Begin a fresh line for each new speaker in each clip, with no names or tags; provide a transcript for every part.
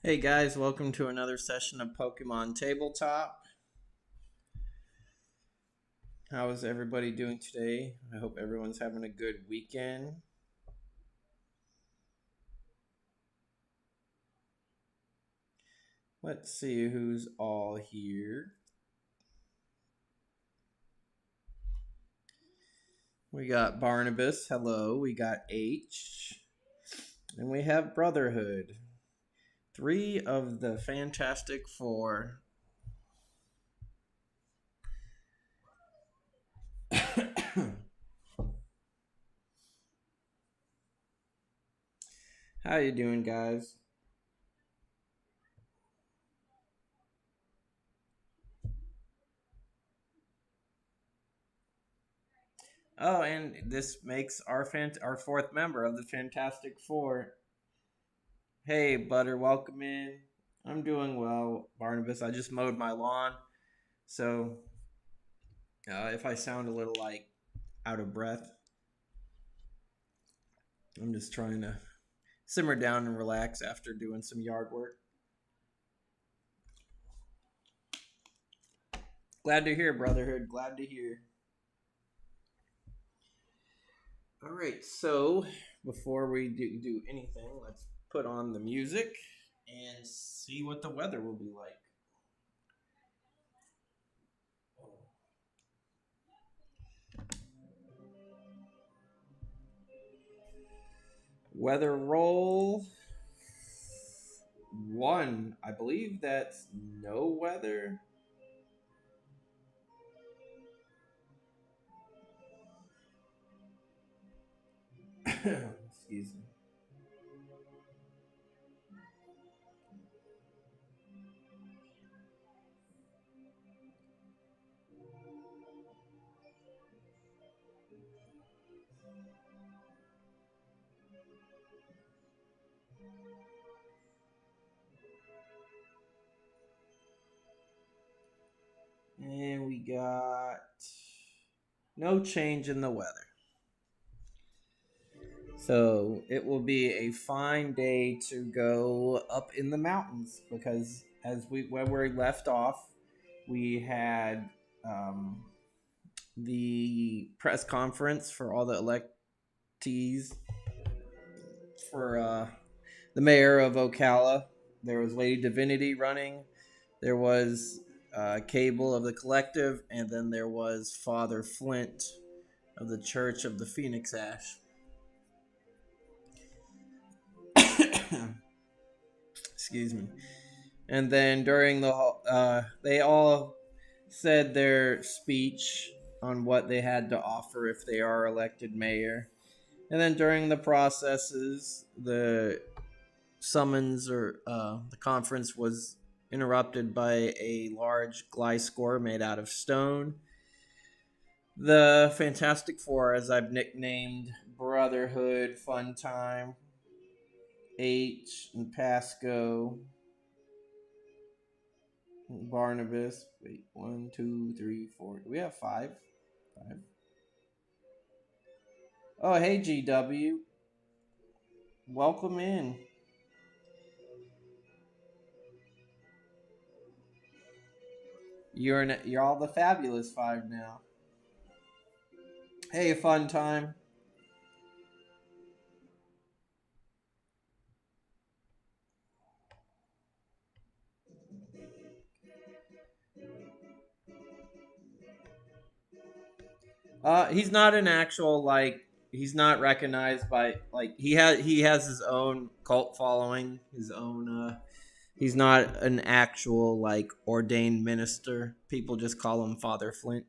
Hey guys, welcome to another session of Pokemon Tabletop. How is everybody doing today? I hope everyone's having a good weekend. Let's see who's all here. We got Barnabas, hello. We got H. And we have Brotherhood. Three of the Fantastic Four. How you doing, guys? Oh, and this makes our fourth member of the Fantastic Four. Hey, Butter, welcome in. I'm doing well, Barnabas. I just mowed my lawn, so if I sound a little like out of breath, I'm just trying to simmer down and relax after doing some yard work. Glad to hear, Brotherhood. Glad to hear. All right, so before we do anything, let's put on the music and see what the weather will be like. Weather roll one. I believe that's no weather. Excuse me. And we got no change in the weather. So it will be a fine day to go up in the mountains because when we left off, we had the press conference for all the electees for the mayor of Ocala. There was Lady Divinity running. There was Cable of the Collective, and then there was Father Flint of the Church of the Phoenix Ash. Excuse me. And then during they all said their speech on what they had to offer if they are elected mayor. And then during the processes, the summons or the conference was interrupted by a large Gliscor made out of stone. The Fantastic Four, as I've nicknamed Brotherhood, Fun Time, H, and Pasco, Barnabas. Wait, 1, 2, 3, 4. Do we have five? Five. Oh, hey, GW. Welcome in. You're all the fabulous five now. Hey, Fun Time. He's not an actual he's not recognized by he has his own cult following, his own he's not an actual ordained minister. People just call him Father Flint.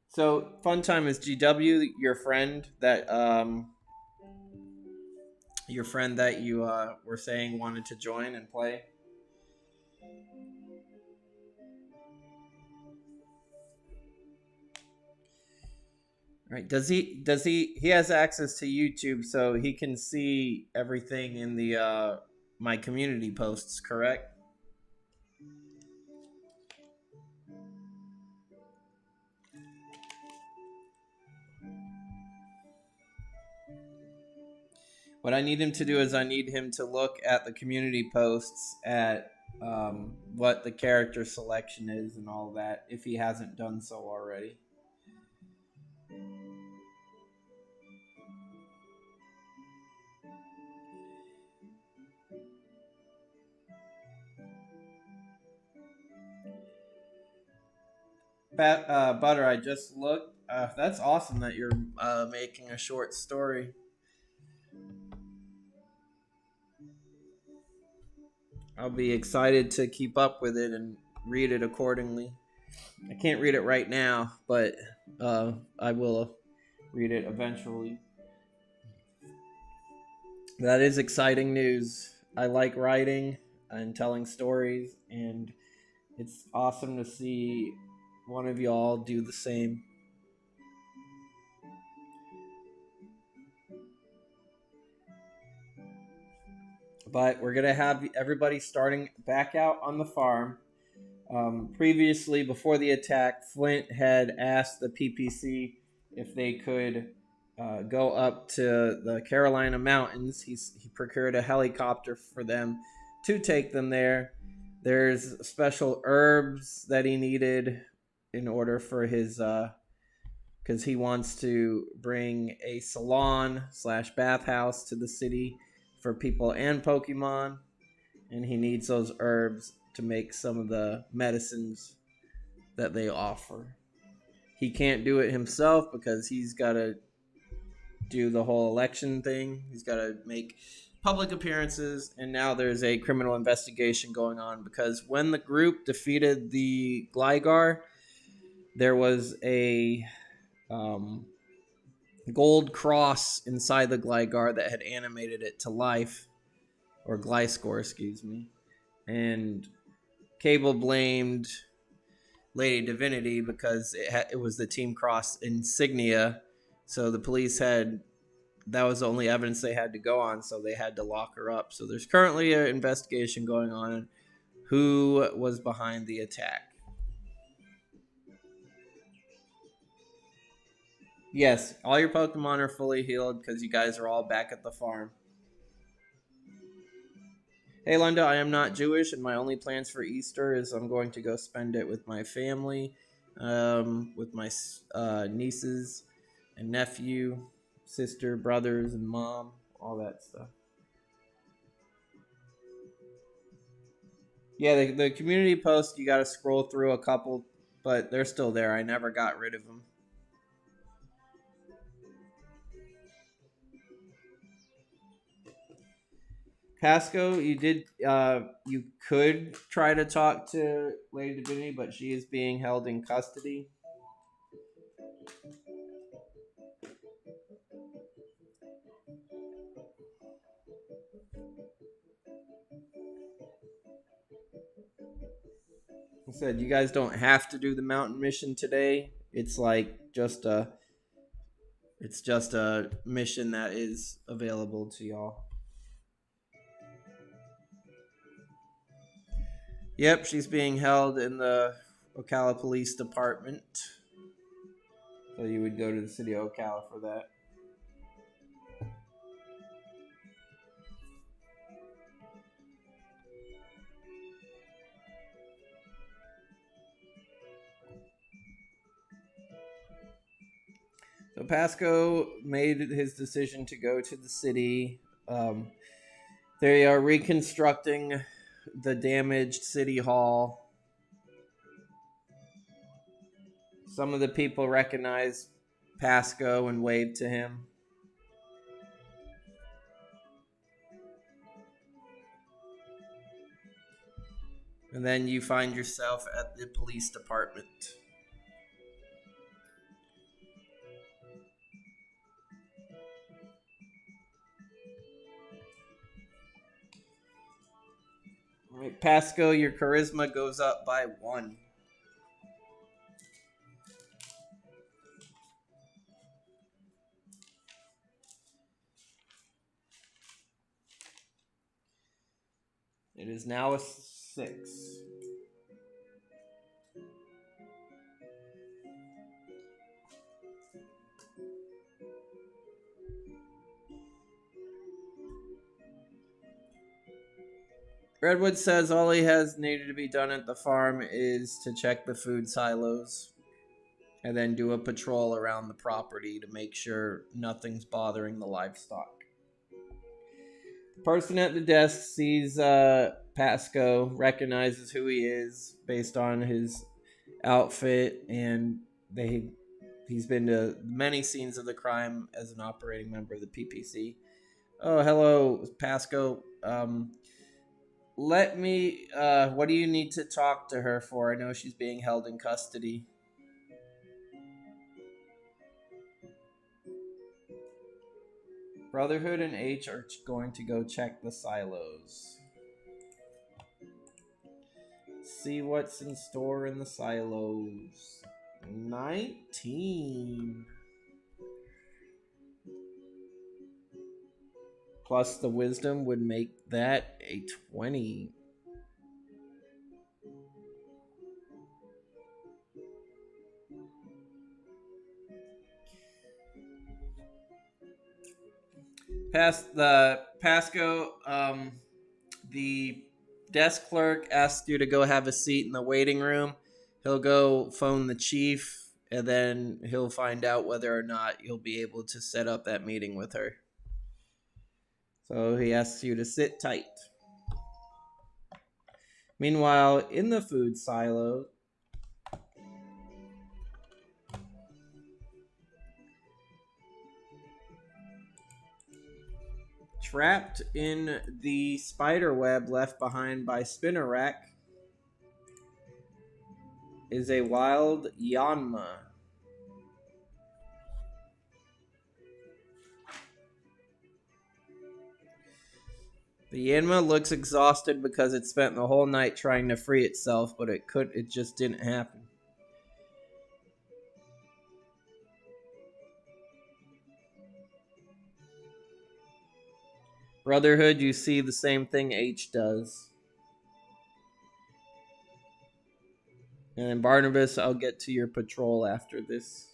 So Funtime is GW, your friend that you were saying wanted to join and play. Right. He has access to YouTube so he can see everything in the my community posts, correct? What I need him to do is I need him to look at the community posts at what the character selection is and all that, if he hasn't done so already. Butter, I just looked. That's awesome that you're making a short story. I'll be excited to keep up with it and read it accordingly. I can't read it right now, but I will read it eventually. That is exciting news. I like writing and telling stories, and it's awesome to see one of y'all do the same. But we're going to have everybody starting back out on the farm. Previously, before the attack, Flint had asked the PPC if they could go up to the Carolina Mountains. He procured a helicopter for them to take them there. There's special herbs that he needed in order for his, because he wants to bring a salon/bathhouse to the city for people and Pokemon, and he needs those herbs to make some of the medicines that they offer. He can't do it himself because he's got to do the whole election thing. He's got to make public appearances, and now there's a criminal investigation going on because when the group defeated the Gligar, there was a gold cross inside the Gligar that had animated it to life, or Gliscor, excuse me. And Cable blamed Lady Divinity because it was the Team Cross insignia, so the police that was the only evidence they had to go on, so they had to lock her up. So there's currently an investigation going on who was behind the attack. Yes, all your Pokemon are fully healed because you guys are all back at the farm. Hey, Linda, I am not Jewish, and my only plans for Easter is I'm going to go spend it with my family, with my nieces and nephew, sister, brothers, and mom, all that stuff. Yeah, the community post, you got to scroll through a couple, but they're still there. I never got rid of them. Pasco, you could try to talk to Lady Divinity, but she is being held in custody. I said you guys don't have to do the mountain mission today. It's just a mission that is available to y'all. Yep, she's being held in the Ocala Police Department. So you would go to the city of Ocala for that. So Pasco made his decision to go to the city. They are reconstructing the damaged city hall. Some of the people recognize Pasco and wave to him. And then you find yourself at the police department. All right, Pasco, your charisma goes up by 1. It is now a 6. Redwood says all he has needed to be done at the farm is to check the food silos and then do a patrol around the property to make sure nothing's bothering the livestock. The person at the desk sees Pasco, recognizes who he is based on his outfit, and he's been to many scenes of the crime as an operating member of the PPC. Oh, hello, Pasco. Let me. What do you need to talk to her for? I know she's being held in custody. Brotherhood and H are going to go check the silos. See what's in store in the silos. 19. Plus the wisdom would make that a 20. Pasco, the desk clerk asks you to go have a seat in the waiting room. He'll go phone the chief, and then he'll find out whether or not you'll be able to set up that meeting with her. So he asks you to sit tight. Meanwhile, in the food silo, trapped in the spider web left behind by Spinnerack, is a wild Yanma. The Yanma looks exhausted because it spent the whole night trying to free itself, but it just didn't happen. Brotherhood, you see the same thing H does. And then Barnabas, I'll get to your patrol after this.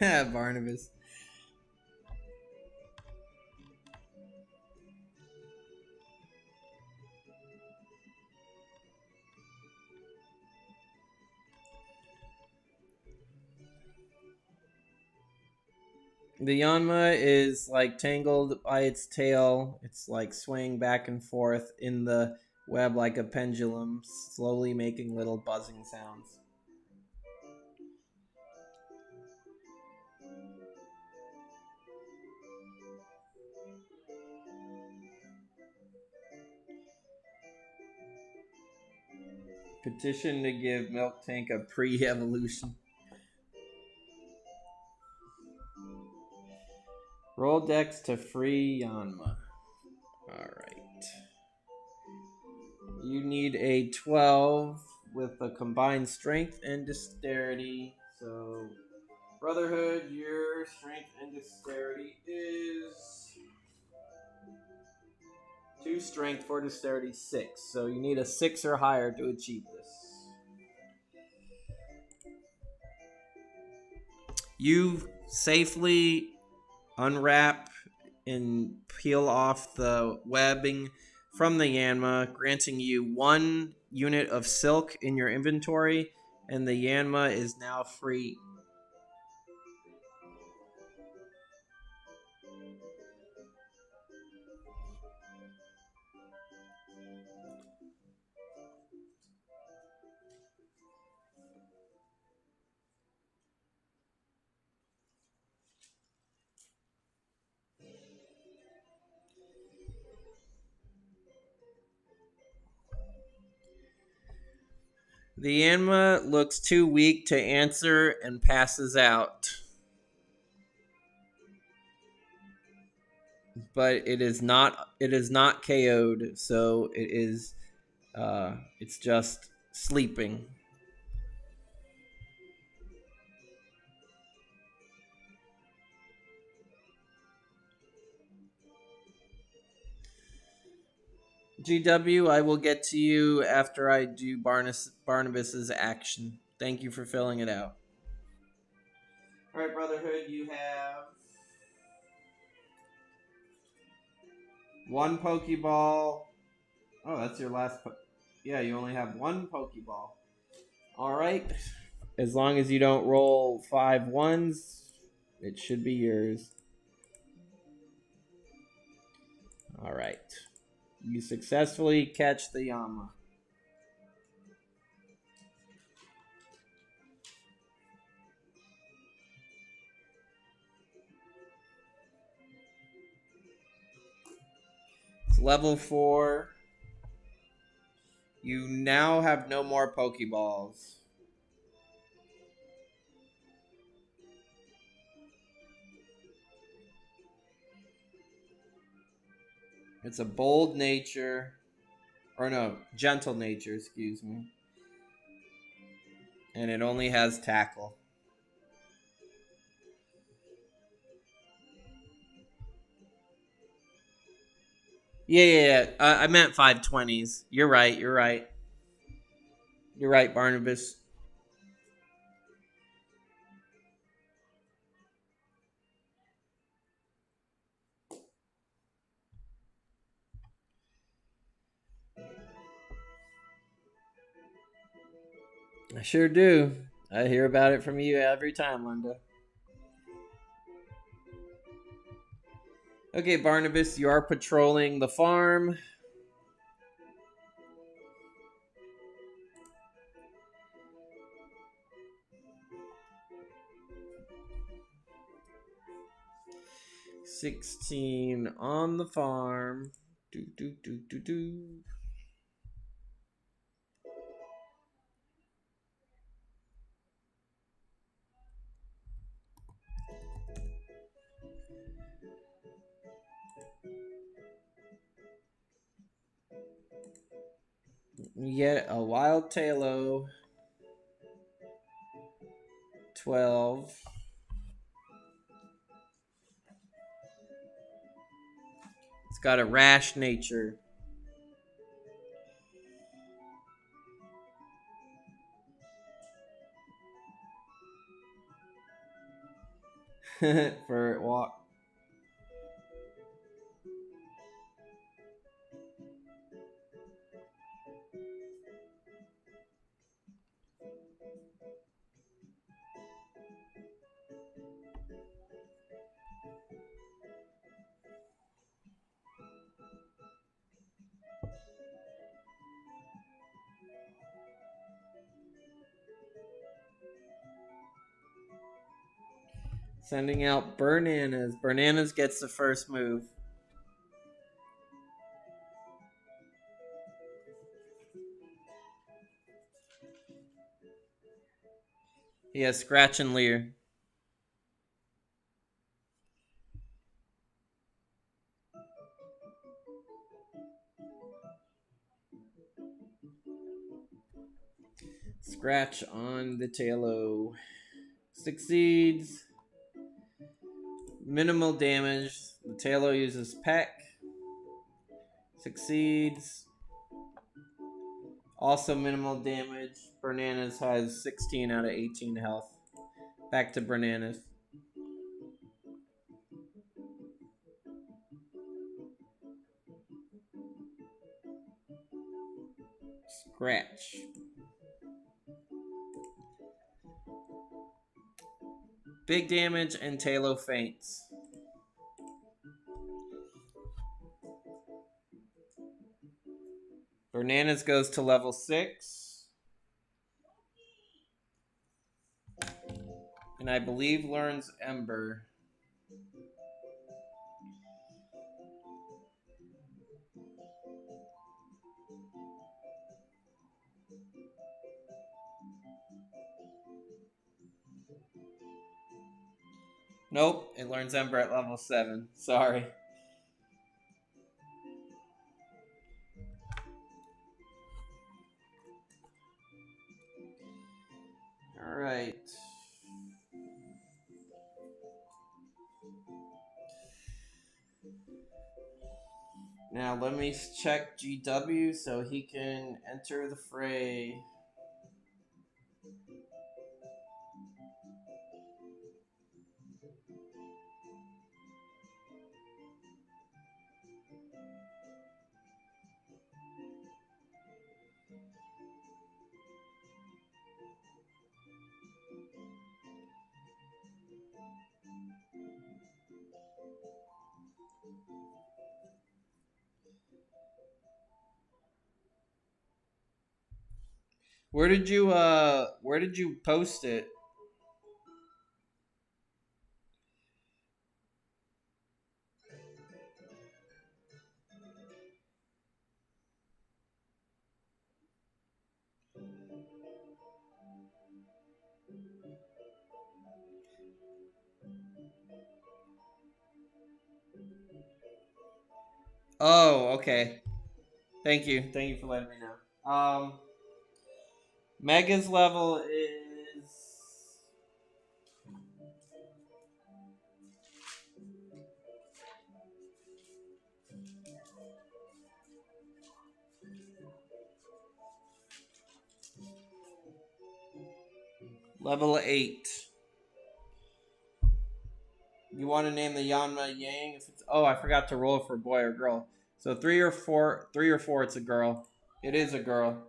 Barnabas. The Yanma is like tangled by its tail. It's like swaying back and forth in the web like a pendulum, slowly making little buzzing sounds. Petition to give Milk Tank a pre-evolution. Roll Dex to free Yanma. Alright. You need a 12 with a combined strength and dexterity. So, Brotherhood, your strength and dexterity is 2 strength, 4 dexterity, 6. So you need a 6 or higher to achieve this. You safely unwrap and peel off the webbing from the Yanma, granting you 1 unit of silk in your inventory, and the Yanma is now free. The Yanma looks too weak to answer and passes out. But it is not KO'd, so it is it's just sleeping. GW, I will get to you after I do Barnabas's action. Thank you for filling it out. All right, Brotherhood, you have one Pokeball. Oh, that's your last. Yeah, you only have one Pokeball. All right. As long as you don't roll 5 ones, it should be yours. All right. You successfully catch the Yama. It's level 4. You now have no more Pokeballs. It's a bold nature. Or no, gentle nature, excuse me. And it only has tackle. Yeah. I meant 520s. You're right. You're right, Barnabas. I sure do. I hear about it from you every time, Linda. Okay, Barnabas, you are patrolling the farm. $16 on the farm. Do. You get a wild Tailo. 12. It's got a rash nature. For walk. Sending out Bananas. Bananas gets the first move. He has Scratch and Leer. Scratch on the Tailo. Succeeds. Minimal damage. The Tailo uses Peck. Succeeds. Also minimal damage. Bananas has 16 out of 18 health. Back to Bananas. Scratch. Big damage and Tailo faints. Bananas goes to level 6. And I believe learns Ember. Nope, it learns Ember at level 7. Sorry. Alright. Now let me check GW so he can enter the fray. Where did you post it? Oh, okay. Thank you. Thank you for letting me know. Mega's level is level 8. You want to name the Yanma Yang? If it's, oh, I forgot to roll for boy or girl. So 3 or 4, it's a girl. It is a girl.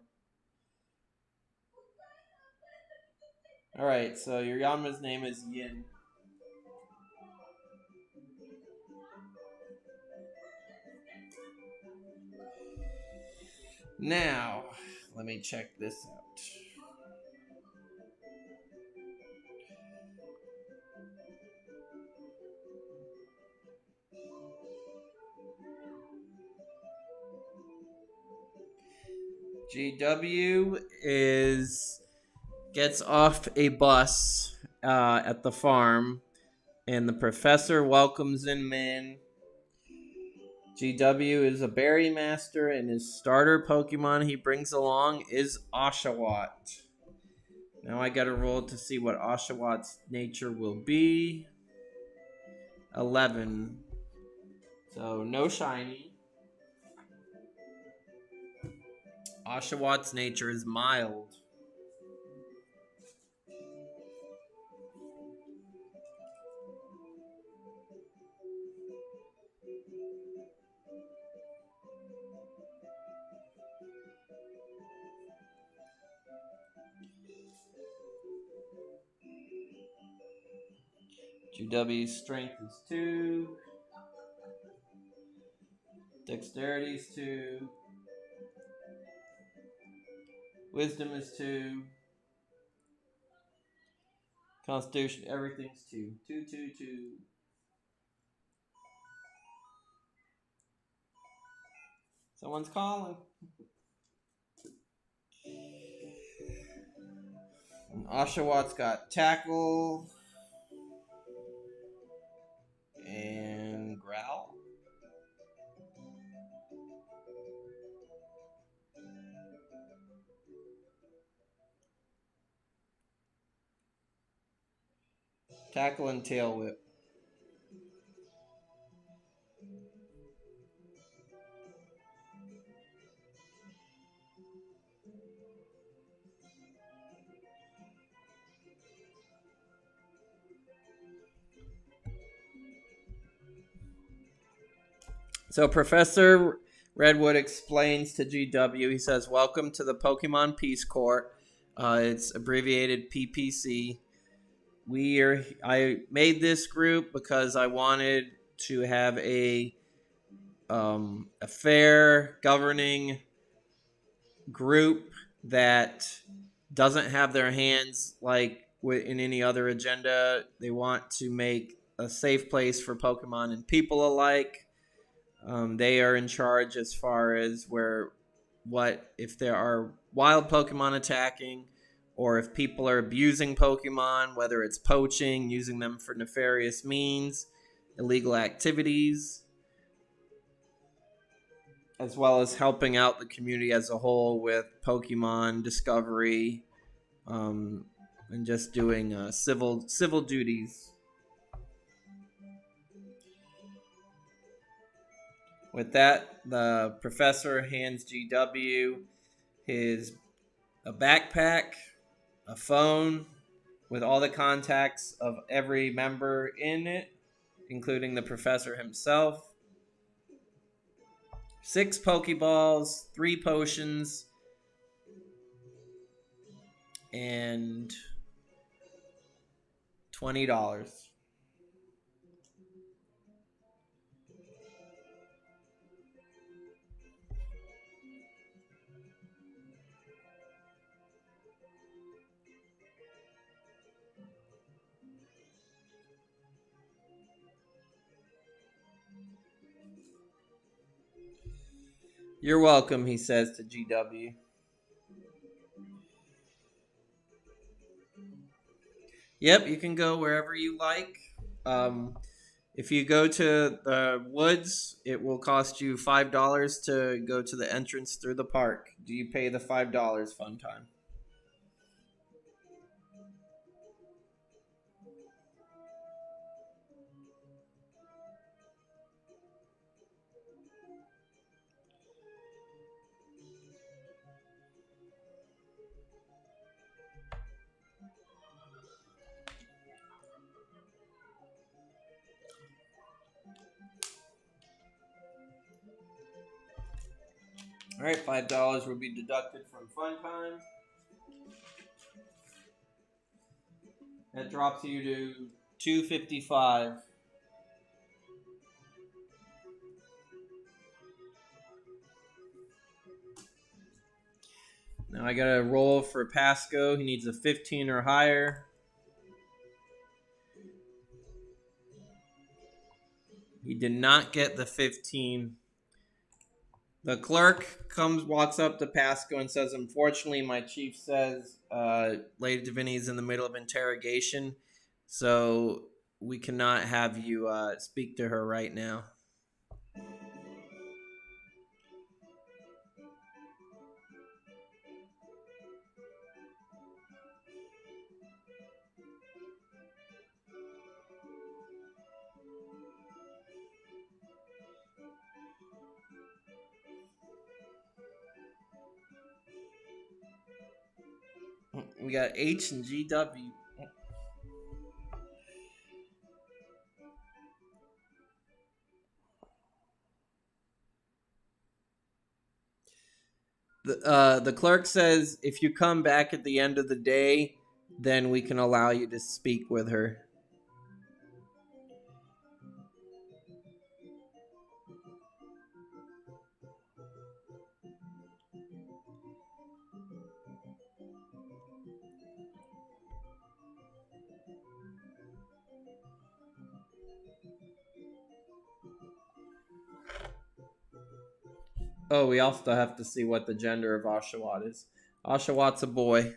All right. So your Yanma's name is Yin. Now, let me check this out. GW gets off a bus at the farm, and the professor welcomes him in. GW is a berry master, and his starter Pokemon he brings along is Oshawott. Now I gotta roll to see what Oshawott's nature will be. 11. So no shiny. Oshawott's nature is mild. GW's strength is 2. Dexterity is 2. Wisdom is 2. Constitution, everything's 2. 2, 2, 2. Someone's calling. And Oshawott's got tackle and growl. Tackle and tail whip. So Professor Redwood explains to GW. He says, "Welcome to the Pokemon Peace Corps. It's abbreviated PPC. I made this group because I wanted to have a fair governing group that doesn't have their hands like in any other agenda. They want to make a safe place for Pokemon and people alike. They are in charge as far as what if there are wild Pokemon attacking, or if people are abusing Pokemon, whether it's poaching, using them for nefarious means, illegal activities, as well as helping out the community as a whole with Pokemon discovery, and just doing civil duties." With that, the professor hands GW his a backpack, a phone with all the contacts of every member in it, including the professor himself, 6 Pokeballs, 3 potions, and $20. You're welcome, he says to GW. Yep, you can go wherever you like. Um, if you go to the woods, it will cost you $5 to go to the entrance through the park. Do you pay the $5, Fun Time? All right, $5 will be deducted from Fun Time. That drops you to $2.55. Now I gotta roll for Pasco. He needs a 15 or higher. He did not get the 15. The clerk walks up to Pasco and says, "Unfortunately, my chief says Lady Divinity is in the middle of interrogation, so we cannot have you speak to her right now." We got H and GW. The clerk says if you come back at the end of the day, then we can allow you to speak with her. Oh, we also have to see what the gender of Oshawott is. Oshawott's a boy.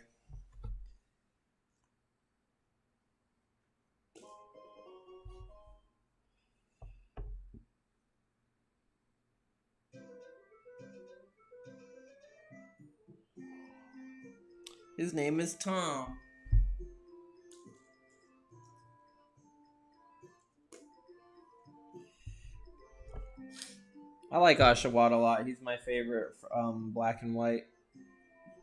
His name is Tom. I like Oshawott a lot. He's my favorite black and white.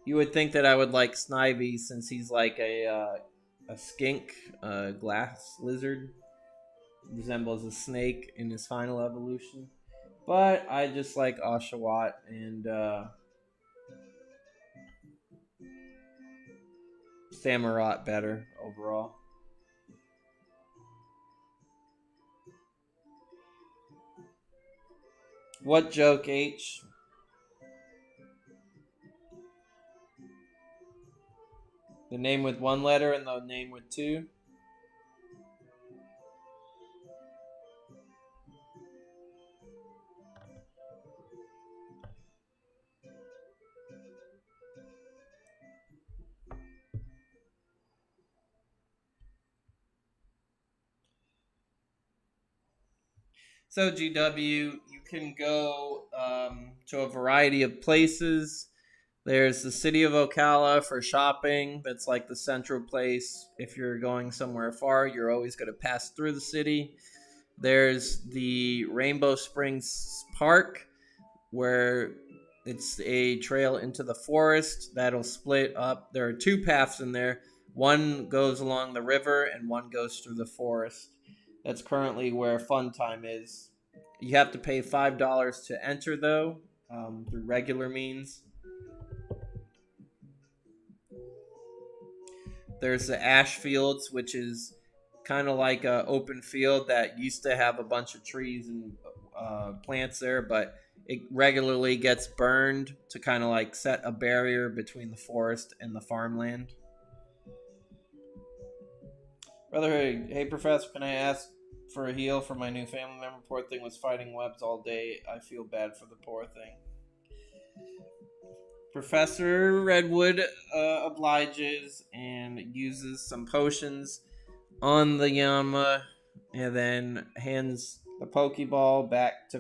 You would think that I would like Snivy since he's like a skink, a glass lizard, resembles a snake in his final evolution. But I just like Oshawott and Samurott better overall. What joke, H? The name with 1 letter and the name with 2? So GW, you can go to a variety of places. There's the city of Ocala for shopping. That's like the central place. If you're going somewhere far, you're always going to pass through the city. There's the Rainbow Springs Park, where it's a trail into the forest that'll split up. There are two paths in there. One goes along the river and one goes through the forest. That's currently where Fun Time is. You have to pay $5 to enter, though, through regular means. There's the ash fields, which is kind of like an open field that used to have a bunch of trees and plants there, but it regularly gets burned to kind of like set a barrier between the forest and the farmland. Brother, hey, Professor, can I ask for a heal for my new family member? Poor thing was fighting webs all day. I feel bad for the poor thing. Professor Redwood obliges and uses some potions on the Yama, and then hands the Pokeball back to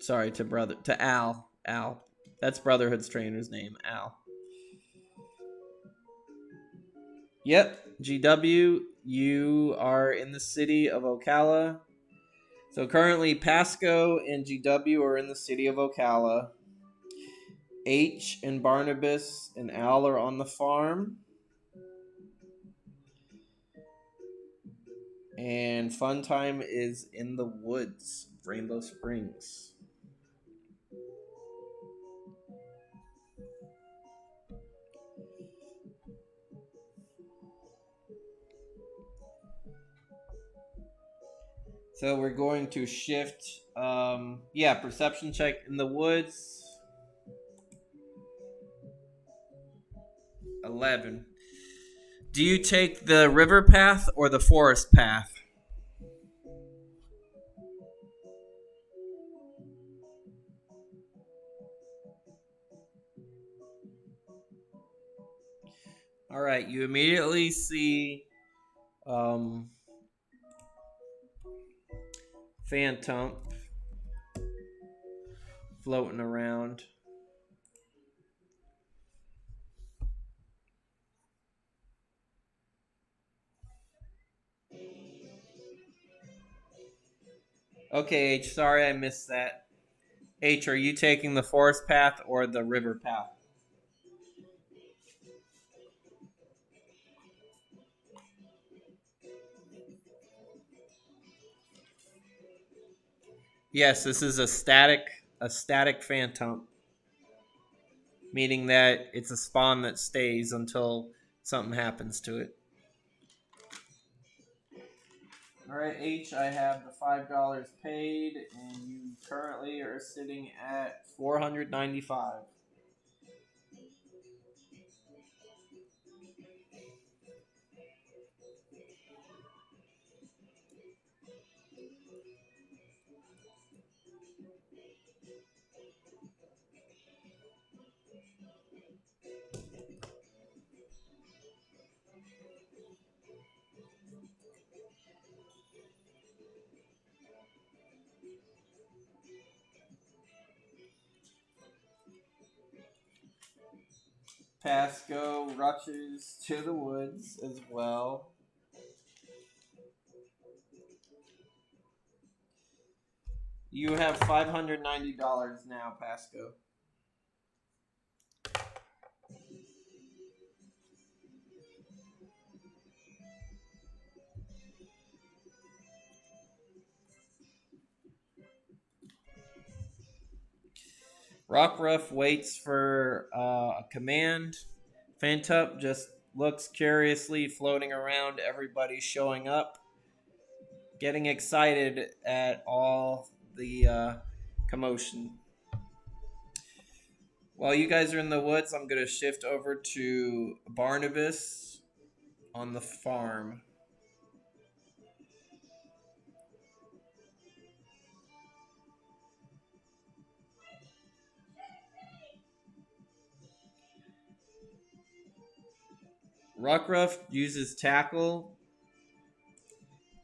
to Al. Al. That's Brotherhood's trainer's name, Al. Yep, GW, you are in the city of Ocala. So currently, Pasco and GW are in the city of Ocala. H and Barnabas and Al are on the farm. And Fun Time is in the woods, Rainbow Springs. So we're going to shift, perception check in the woods. 11. Do you take the river path or the forest path? All right, you immediately see Phantom floating around. Okay, H, sorry I missed that. H, are you taking the forest path or the river path? Yes, this is a static phantom, meaning that it's a spawn that stays until something happens to it. All right, H, I have the $5 paid, and you currently are sitting at 495. Pasco rushes to the woods as well. You have $590 now, Pasco. Rockruff waits for a command. Fantup just looks curiously floating around. Everybody showing up, getting excited at all the commotion. While you guys are in the woods, I'm going to shift over to Barnabas on the farm. Rockruff uses tackle.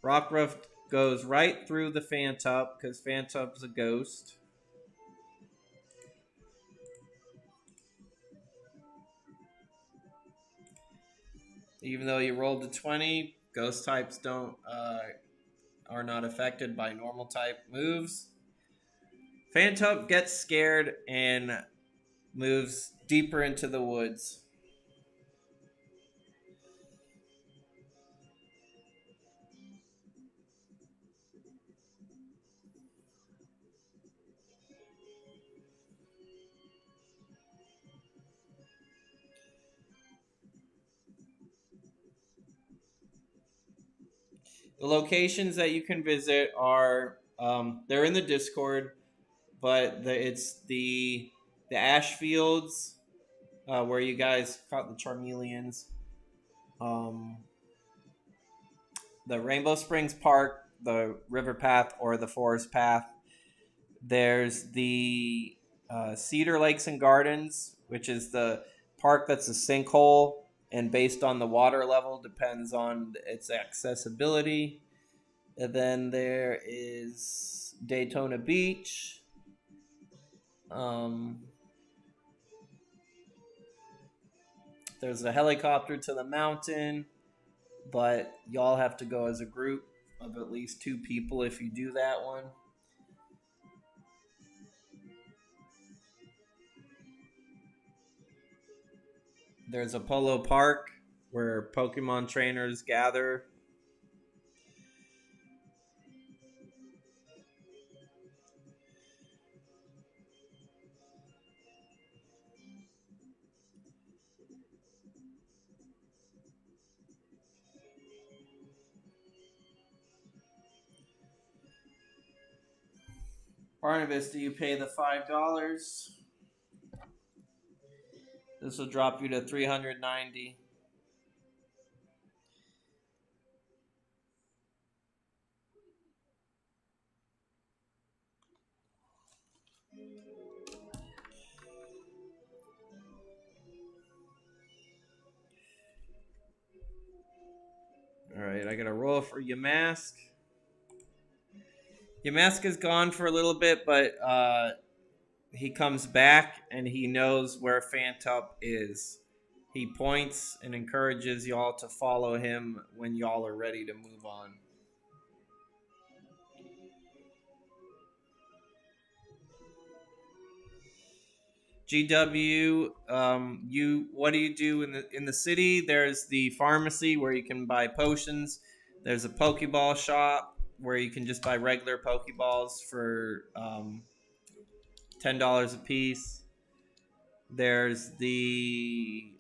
Rockruff goes right through the Fantup because Fantup's a ghost. Even though you rolled a 20, ghost types don't are not affected by normal type moves. Phantom gets scared and moves deeper into the woods. The locations that you can visit are they're in the Discord, but it's the ash fields where you guys caught the Charmeleons. Um, the Rainbow Springs Park, the River Path, or the Forest Path. There's the Cedar Lakes and Gardens, which is the park that's a sinkhole, and based on the water level depends on its accessibility. And then there is Daytona Beach. Um, there's a helicopter to the mountain, but y'all have to go as a group of at least 2 people if you do that one. There's Apollo Park where Pokemon trainers gather. Barnabas, do you pay the $5? This will drop you to 390. Alright, I gotta roll for Yamask. Yamask is gone for a little bit, but he comes back and he knows where Phantom is. He points and encourages y'all to follow him when y'all are ready to move on. GW, what do you do in the city? There's the pharmacy where you can buy potions. There's a Pokeball shop where you can just buy regular Pokeballs for $10 a piece. There's the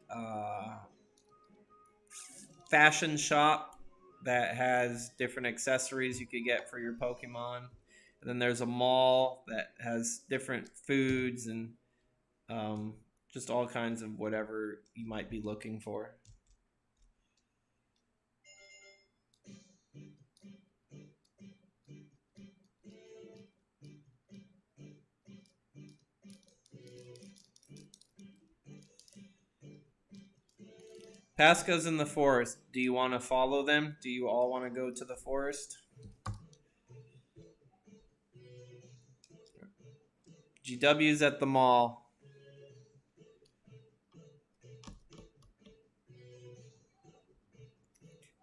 fashion shop that has different accessories you could get for your Pokemon. And then there's a mall that has different foods and just all kinds of whatever you might be looking for. Pasca's in the forest. Do you want to follow them? Do you all want to go to the forest? GW's at the mall.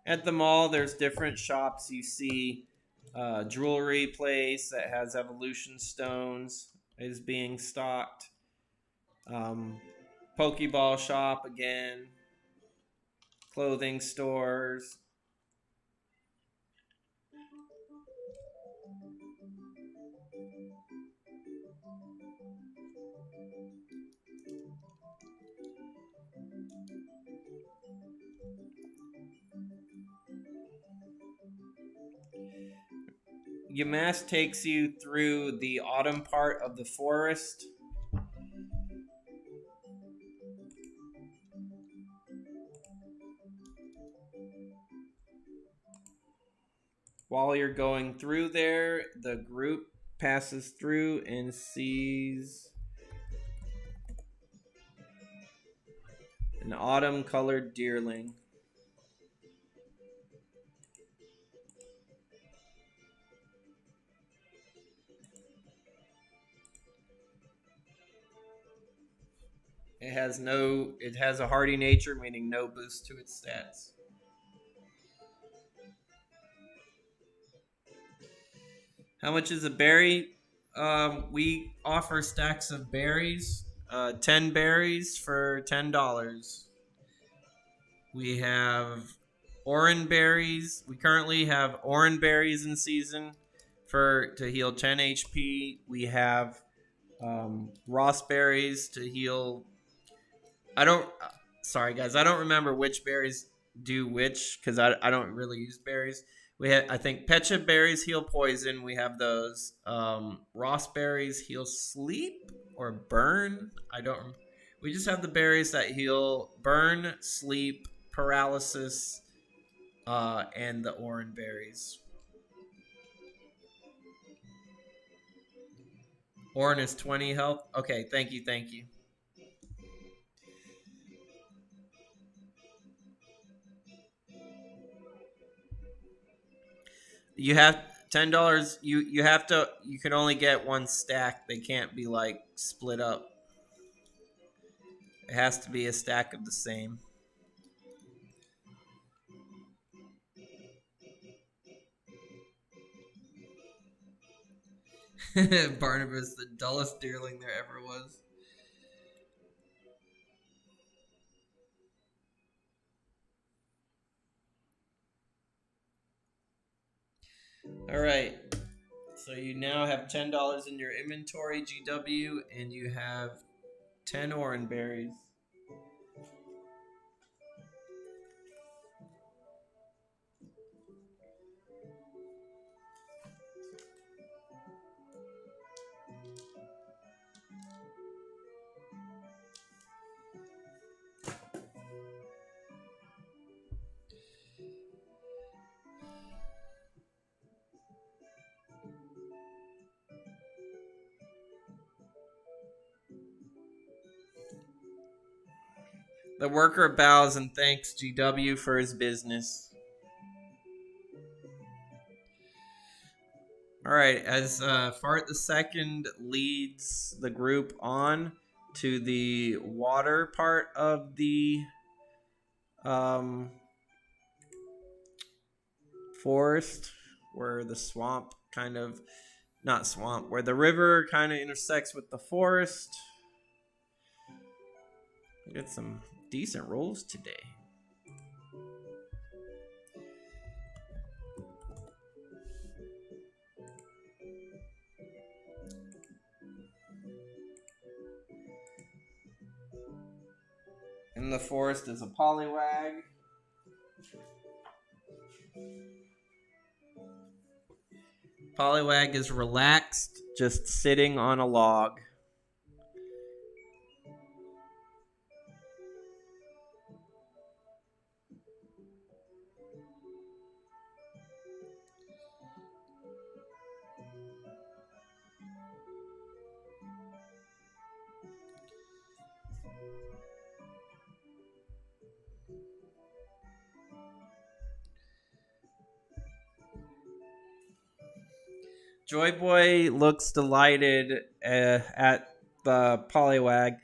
At the mall, there's different shops. You see jewelry place that has evolution stones is being stocked. Pokeball shop again. Clothing stores. Yamask takes you through the autumn part of the forest. While you're going through there, the group passes through and sees an autumn-colored deerling. It has a hardy nature, meaning no boost to its stats. How much is a berry? We offer stacks of berries. 10 berries for $10. We have orange berries. We currently have orange berries in season for to heal 10 HP. We have raspberries to heal. I don't. Sorry, guys. I don't remember which berries do which because I don't really use berries. We have, I think, pecha berries heal poison. We have those. Raspberries heal sleep or burn. I don't. We just have the berries that heal burn, sleep, paralysis, and the orange berries. Orange is 20 health. Okay, thank you, thank you. You have $10. You have to. You can only get one stack. They can't be like split up. It has to be a stack of the same. Barnabas, the dullest deerling there ever was. All right. So you now have $10 in your inventory, GW, and you have 10 orange berries. The worker bows and thanks GW for his business. All right, as Fart the Second leads the group on to the water part of the um, forest, where the swamp kind of, not swamp, where the river kind of intersects with the forest. We got some decent rolls today. In the forest is a polywag. Polywag is relaxed, just sitting on a log. Joy Boy looks delighted at the polywag.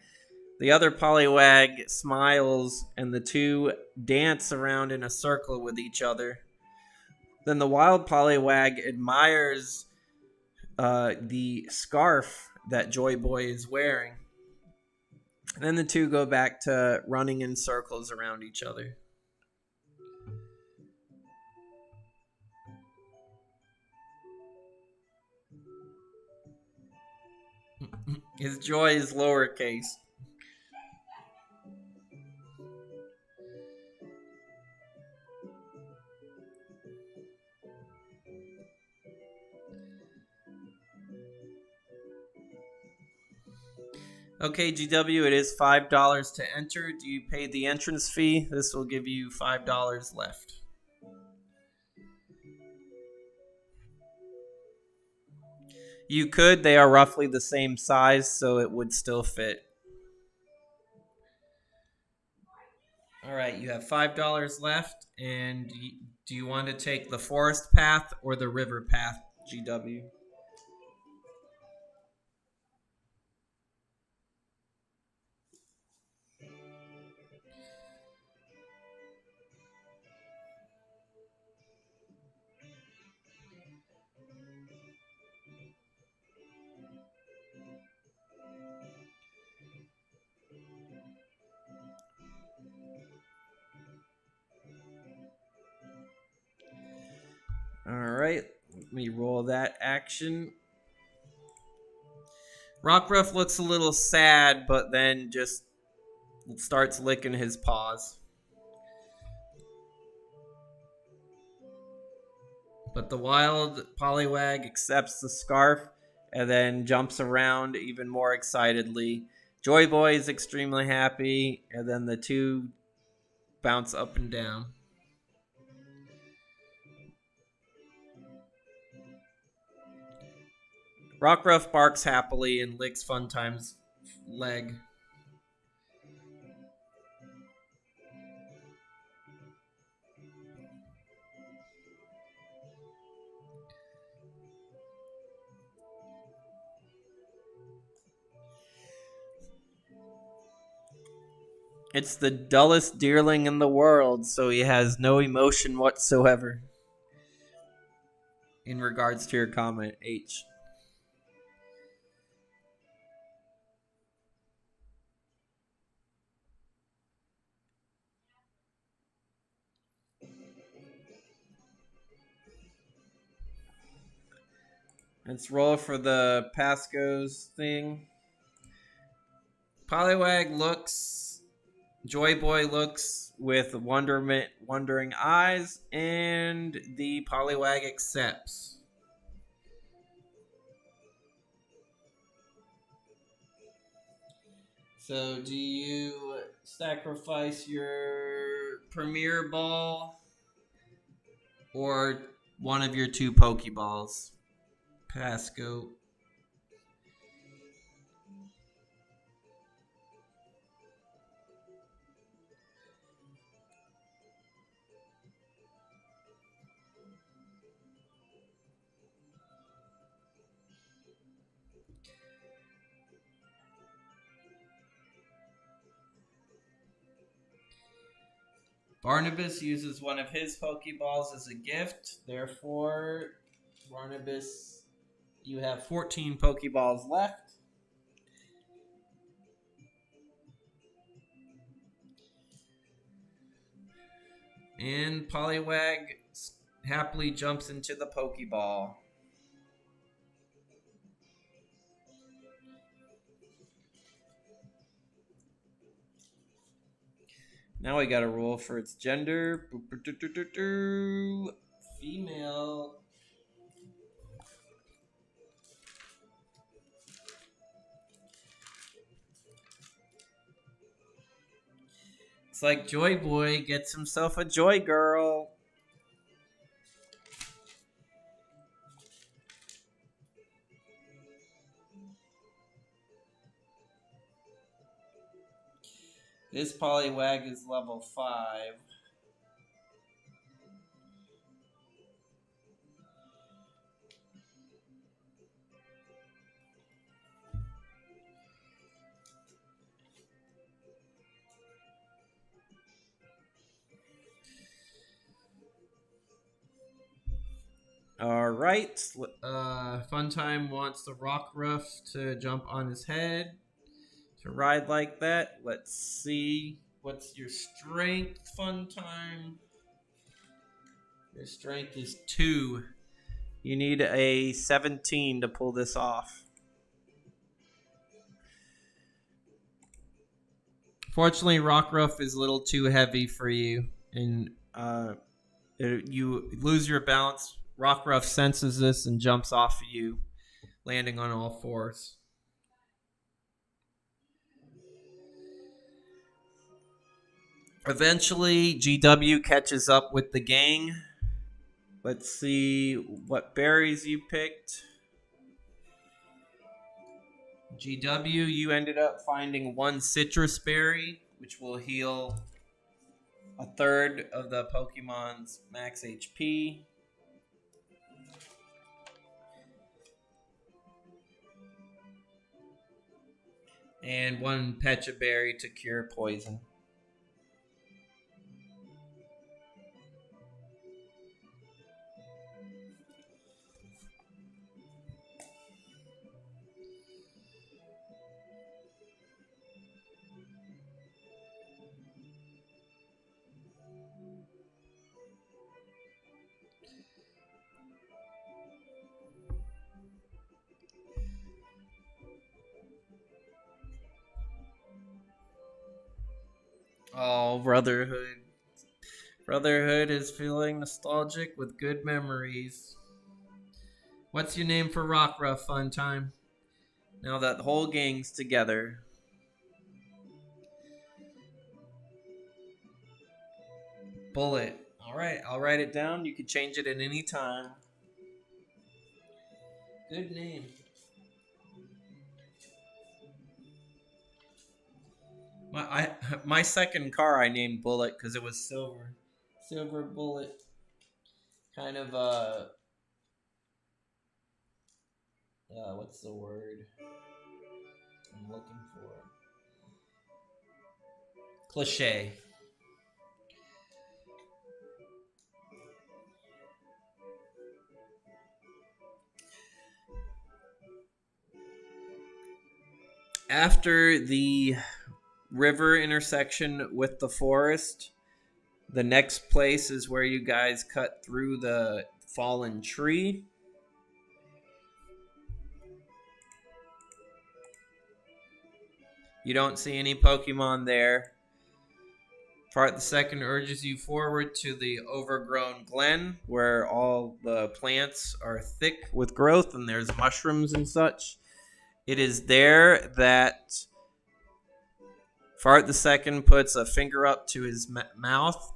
The other polywag smiles, and the two dance around in a circle with each other. Then the wild polywag admires the scarf that Joy Boy is wearing. And then the two go back to running in circles around each other. His joy is lowercase. Okay, GW, it is $5 to enter. Do you pay the entrance fee? This will give you $5 left. You could. They are roughly the same size, so it would still fit. All right, you have $5 left, and do you want to take the forest path or the river path, GW? Let me roll that action. Rockruff looks a little sad, but then just starts licking his paws. But the wild Poliwag accepts the scarf and then jumps around even more excitedly. Joy Boy is extremely happy, and then the two bounce up and down. Rockruff barks happily and licks Funtime's leg. It's the dullest deerling in the world, so he has no emotion whatsoever. In regards to your comment, H. Let's roll for the Pasco's thing. Poliwag looks. Joy Boy looks with wondering eyes, and the Poliwag accepts. So, do you sacrifice your Premier Ball or one of your two Pokeballs? Pasco. Barnabas uses one of his Pokeballs as a gift. Therefore, Barnabas, you have 14 Pokeballs left. And Poliwag happily jumps into the Pokeball. Now we got a rule for its gender. Female. It's like Joy Boy gets himself a Joy Girl. This Poliwag is level 5. Alright. Funtime wants the Rockruff to jump on his head to ride like that. Let's see. What's your strength, Funtime? Your strength is 2. You need a 17 to pull this off. Fortunately, Rockruff is a little too heavy for you, and you lose your balance. Rockruff senses this and jumps off of you, landing on all fours. Eventually, GW catches up with the gang. Let's see what berries you picked. GW, you ended up finding one citrus berry, which will heal a third of the Pokemon's max HP. And one Pecha berry to cure poison. Oh, Brotherhood. Brotherhood is feeling nostalgic with good memories. What's your name for Rockruff Fun Time? Now that the whole gang's together. Bullet. Alright, I'll write it down. You can change it at any time. Good name. My second car I named Bullet because it was silver. Silver Bullet. Kind of what's the word I'm looking for? Cliche. After the river intersection with the forest, the next place is where you guys cut through the fallen tree. You don't see any Pokemon there. Part the second urges you forward to the overgrown glen where all the plants are thick with growth and there's mushrooms and such. It is there that Fart the second puts a finger up to his mouth,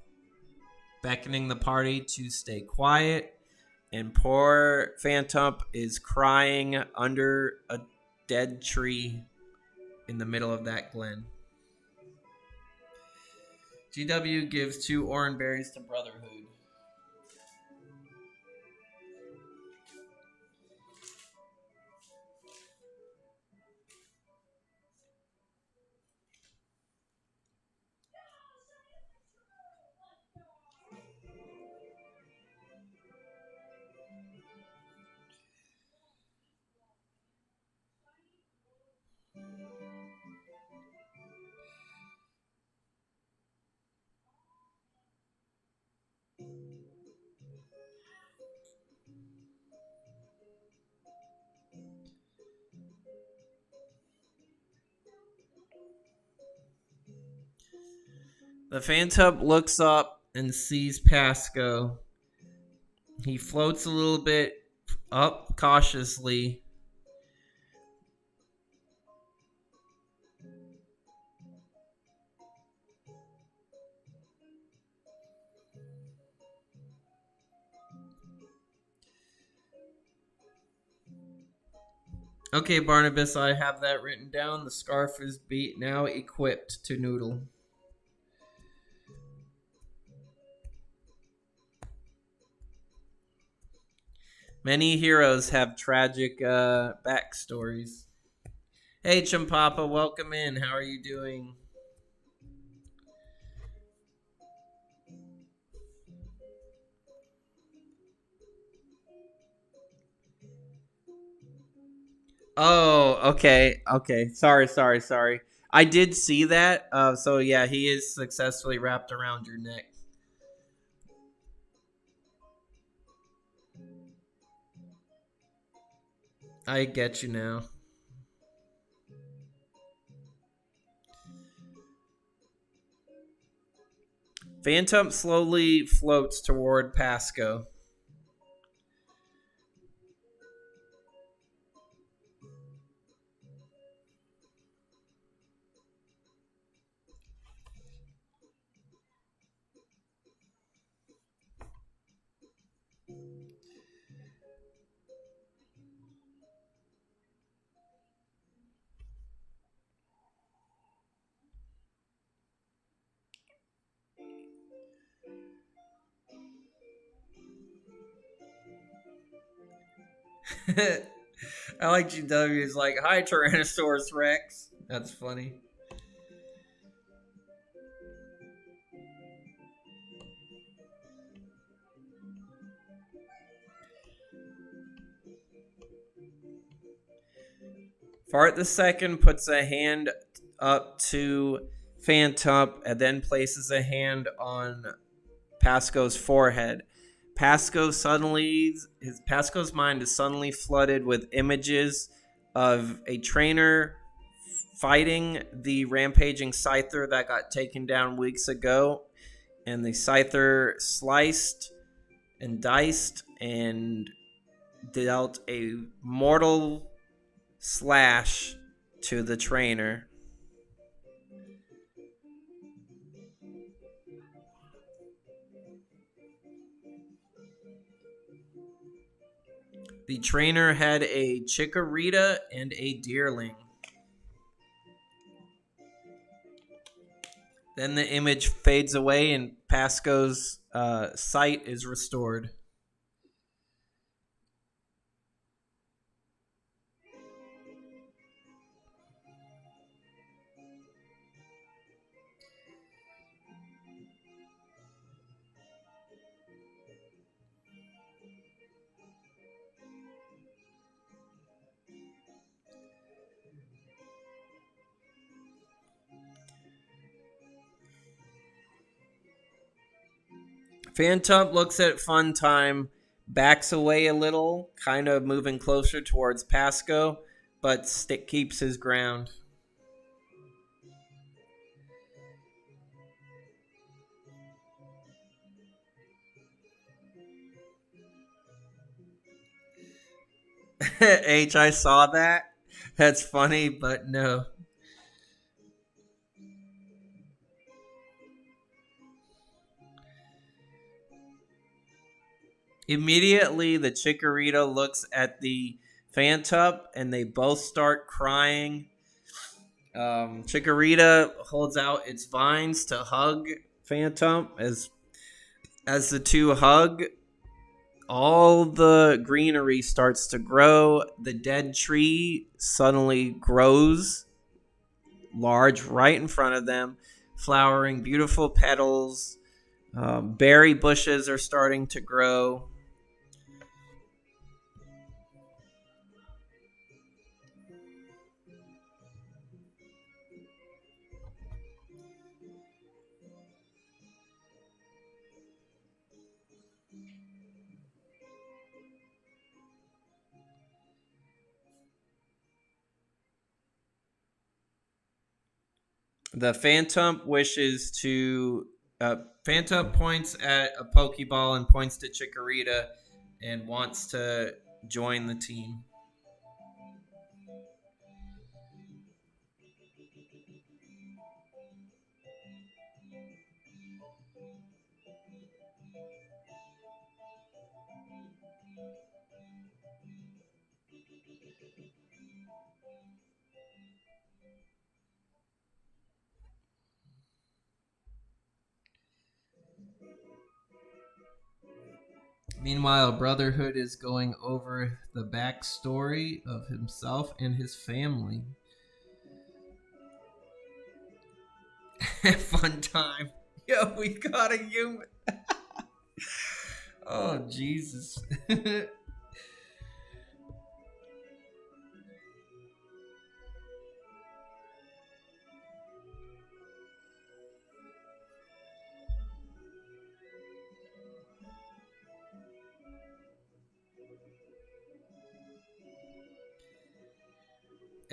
beckoning the party to stay quiet, and poor Phantom is crying under a dead tree in the middle of that glen. GW gives 2 orange berries to Brotherhood. The Phantom looks up and sees Pasco. He floats a little bit up cautiously. Okay, Barnabas, I have that written down. The scarf is now equipped to Noodle. Many heroes have tragic backstories. Hey, Champapa, welcome in. How are you doing? Oh, okay. Sorry. I did see that. So yeah, he is successfully wrapped around your neck. I get you now. Phantom slowly floats toward Pasco. I like GW is like, hi, Tyrannosaurus Rex. That's funny. Fart the second puts a hand up to Phantom and then places a hand on Pasco's forehead. Pasco's mind is suddenly flooded with images of a trainer fighting the rampaging Scyther that got taken down weeks ago, and the Scyther sliced and diced and dealt a mortal slash to the trainer. The trainer had a Chikorita and a Deerling. Then the image fades away and Pasco's sight is restored. Phantom looks at Funtime, backs away a little, kind of moving closer towards Pasco, but keeps his ground. H, I saw that. That's funny, but no. Immediately, the Chikorita looks at the Phantom, and they both start crying. Chikorita holds out its vines to hug Phantom. As the two hug, all the greenery starts to grow. The dead tree suddenly grows large right in front of them, flowering beautiful petals. Berry bushes are starting to grow. The Phantom wishes to. Phantom points at a Pokeball and points to Chikorita and wants to join the team. Meanwhile, Brotherhood is going over the backstory of himself and his family. Fun time. Yo, we got a human. Oh, Jesus.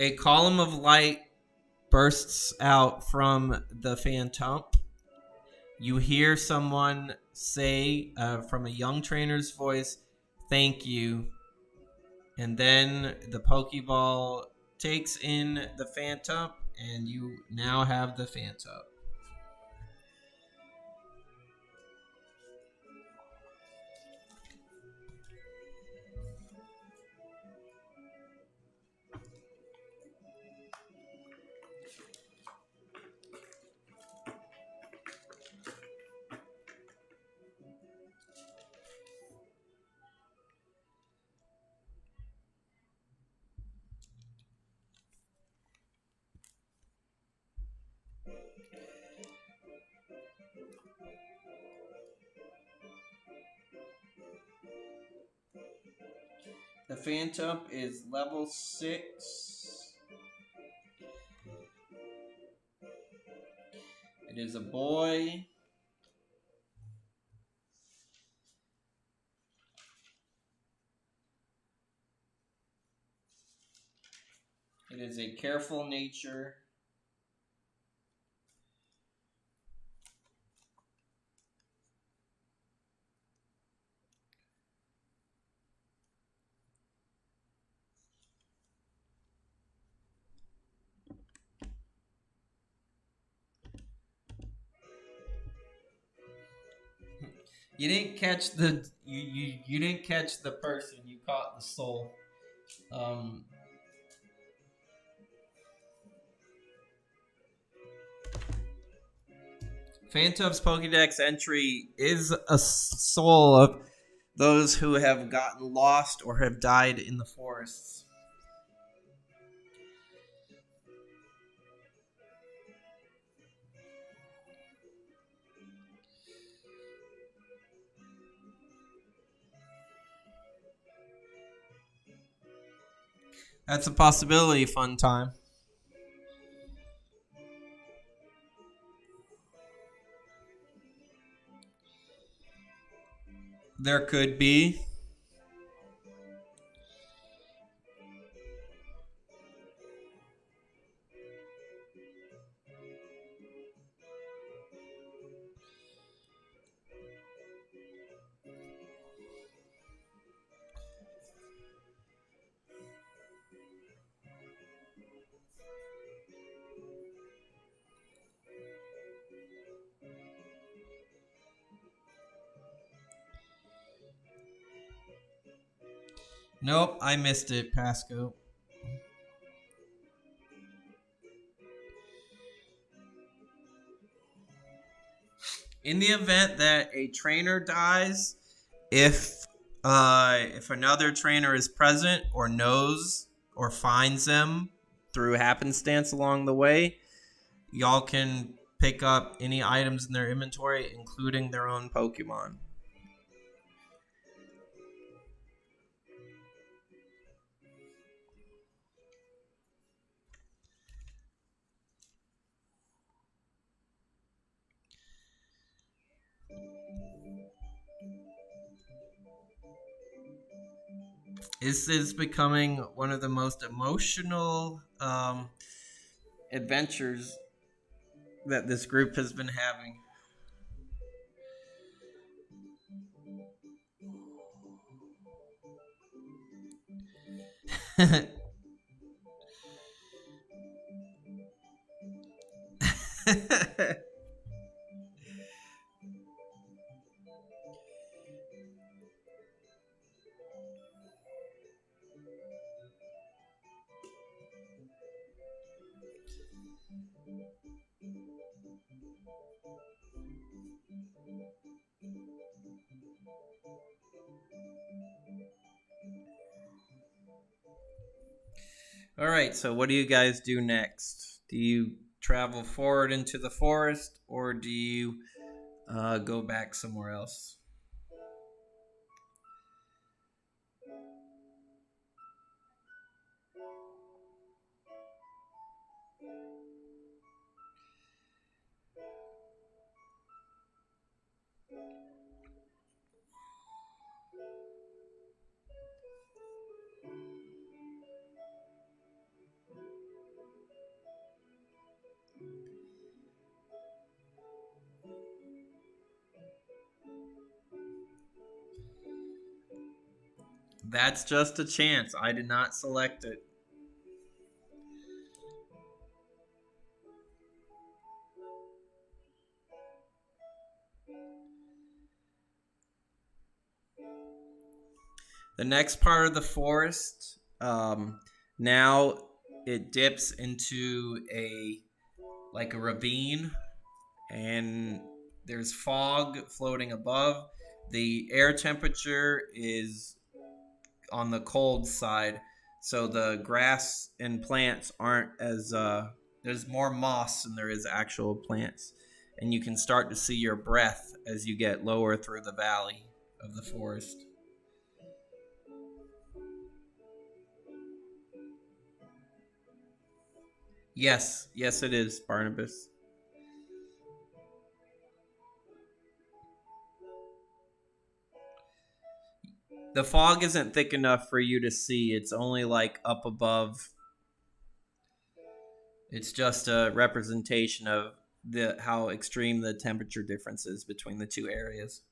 A column of light bursts out from the Phantom. You hear someone say from a young trainer's voice, "Thank you." And then the Pokeball takes in the Phantom, and you now have the Phantom. The Phantom is level 6. It is a boy. It It is a careful nature. You didn't catch the you didn't catch the person. You caught the soul. Um, Phantom's Pokédex entry is a soul of those who have gotten lost or have died in the forests. That's a possibility, fun time. There could be. Nope, I missed it, Pasco. In the event that a trainer dies, if another trainer is present or knows or finds them through happenstance along the way, y'all can pick up any items in their inventory, including their own Pokemon. This is becoming one of the most emotional adventures that this group has been having. All right, so what do you guys do next? Do you travel forward into the forest, or do you go back somewhere else? That's just a chance. I did not select it. The next part of the forest, now it dips into a ravine, and there's fog floating above. The air temperature is on the cold side, so the grass and plants aren't as there's more moss than there is actual plants, and you can start to see your breath as you get lower through the valley of the forest. Yes, it is, Barnabas. The fog isn't thick enough for you to see. It's only like up above It's just a representation of how extreme the temperature difference is between the two areas.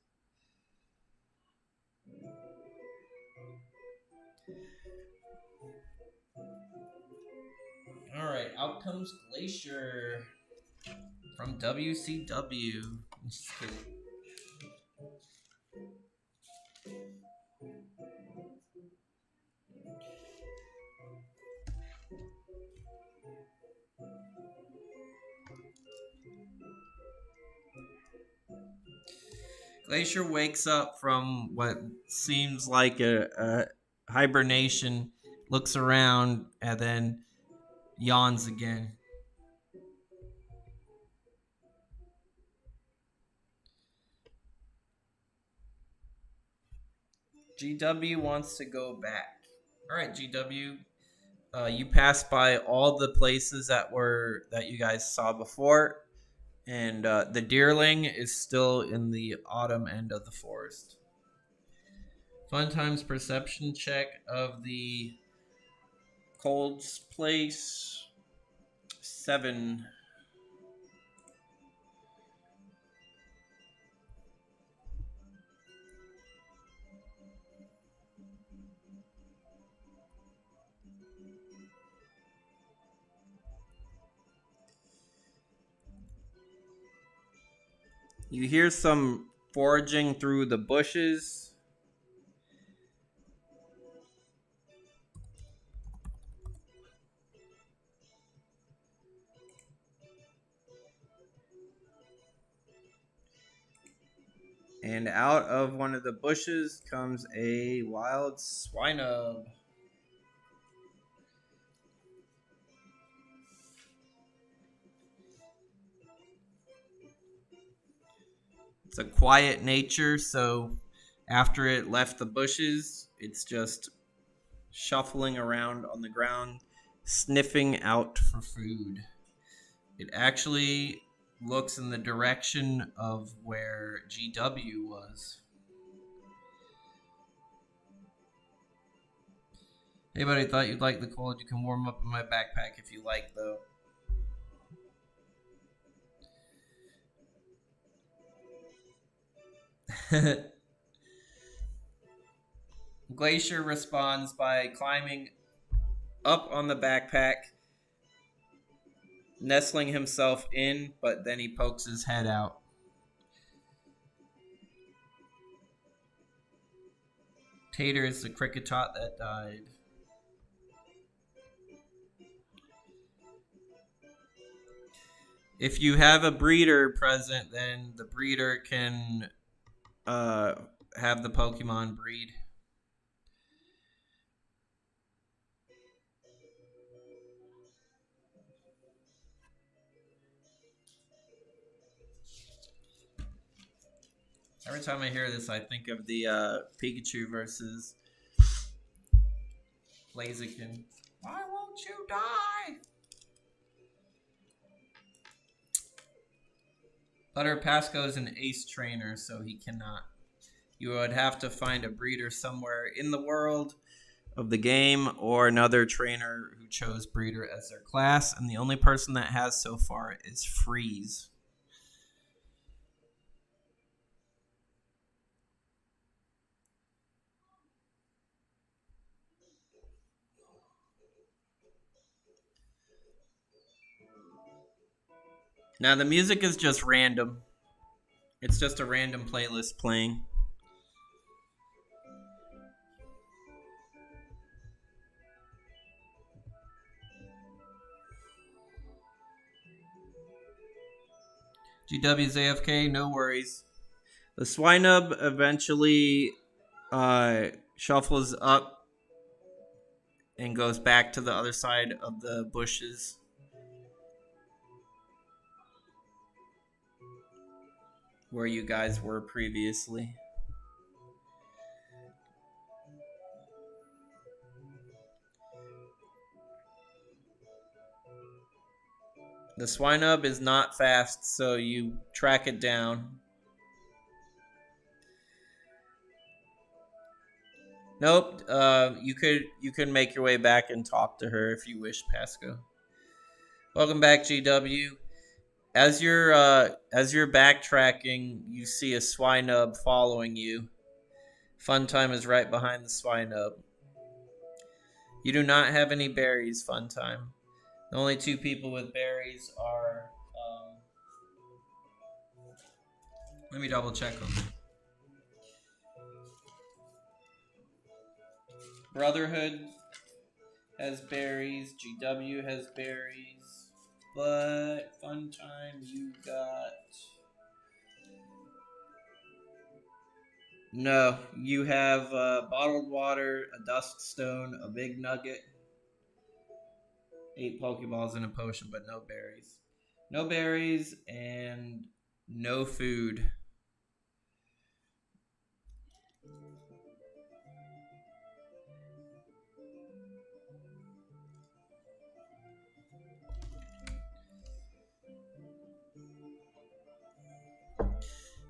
All right, out comes Glacier from WCW. Just kidding. Glacier wakes up from what seems like a hibernation, looks around, and then yawns again. GW wants to go back. All right, GW. You passed by all the places that you guys saw before, and the deerling is still in the autumn end of the forest. Fun times perception check of the Cold's place. 7. You hear some foraging through the bushes. And out of one of the bushes comes a wild swinub. It's a quiet nature, so after it left the bushes, it's just shuffling around on the ground, sniffing out for food. It actually looks in the direction of where GW was. Hey, buddy, thought you'd like the cold. You can warm up in my backpack if you like, though. Glacier responds by climbing up on the backpack, nestling himself in, but then he pokes his head out. Tater is the cricket tot that died. If you have a breeder present, then the breeder can have the Pokemon breed. Every time I hear this, I think of the Pikachu versus Blaziken. Why won't you die? Butter Pasco is an ace trainer, so he cannot. You would have to find a breeder somewhere in the world of the game or another trainer who chose breeder as their class, and the only person that has so far is Freeze. Now the music is just random. It's just a random playlist playing. GW's AFK, no worries. The Swinub eventually shuffles up and goes back to the other side of the bushes. Where you guys were previously. The Swinub is not fast, so you track it down. Nope. You can make your way back and talk to her if you wish, Pasco. Welcome back, GW. As you're backtracking, you see a swinub following you. Funtime is right behind the swinub. You do not have any berries, Funtime. The only two people with berries are. Let me double check them. Brotherhood has berries. GW has berries. But Funtime, you got. No, you have bottled water, a dusk stone, a big nugget, 8 Pokeballs, and a potion, but no berries. No berries and no food.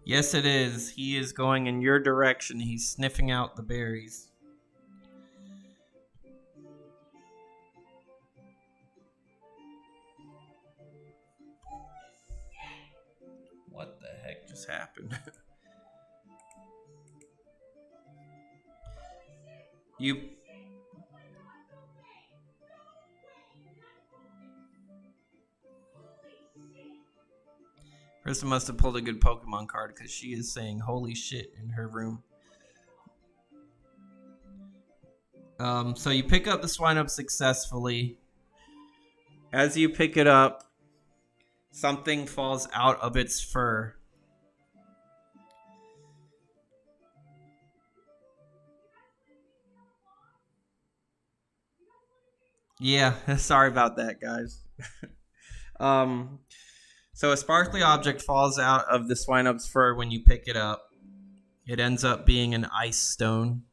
Yes, it is. He is going in your direction. He's sniffing out the berries. What the heck just happened? You. Krista must have pulled a good Pokemon card because she is saying holy shit in her room. So you pick up the Swinub successfully. As you pick it up, something falls out of its fur. Yeah, sorry about that, guys. So a sparkly object falls out of the Swinub's fur when you pick it up. It ends up being an ice stone.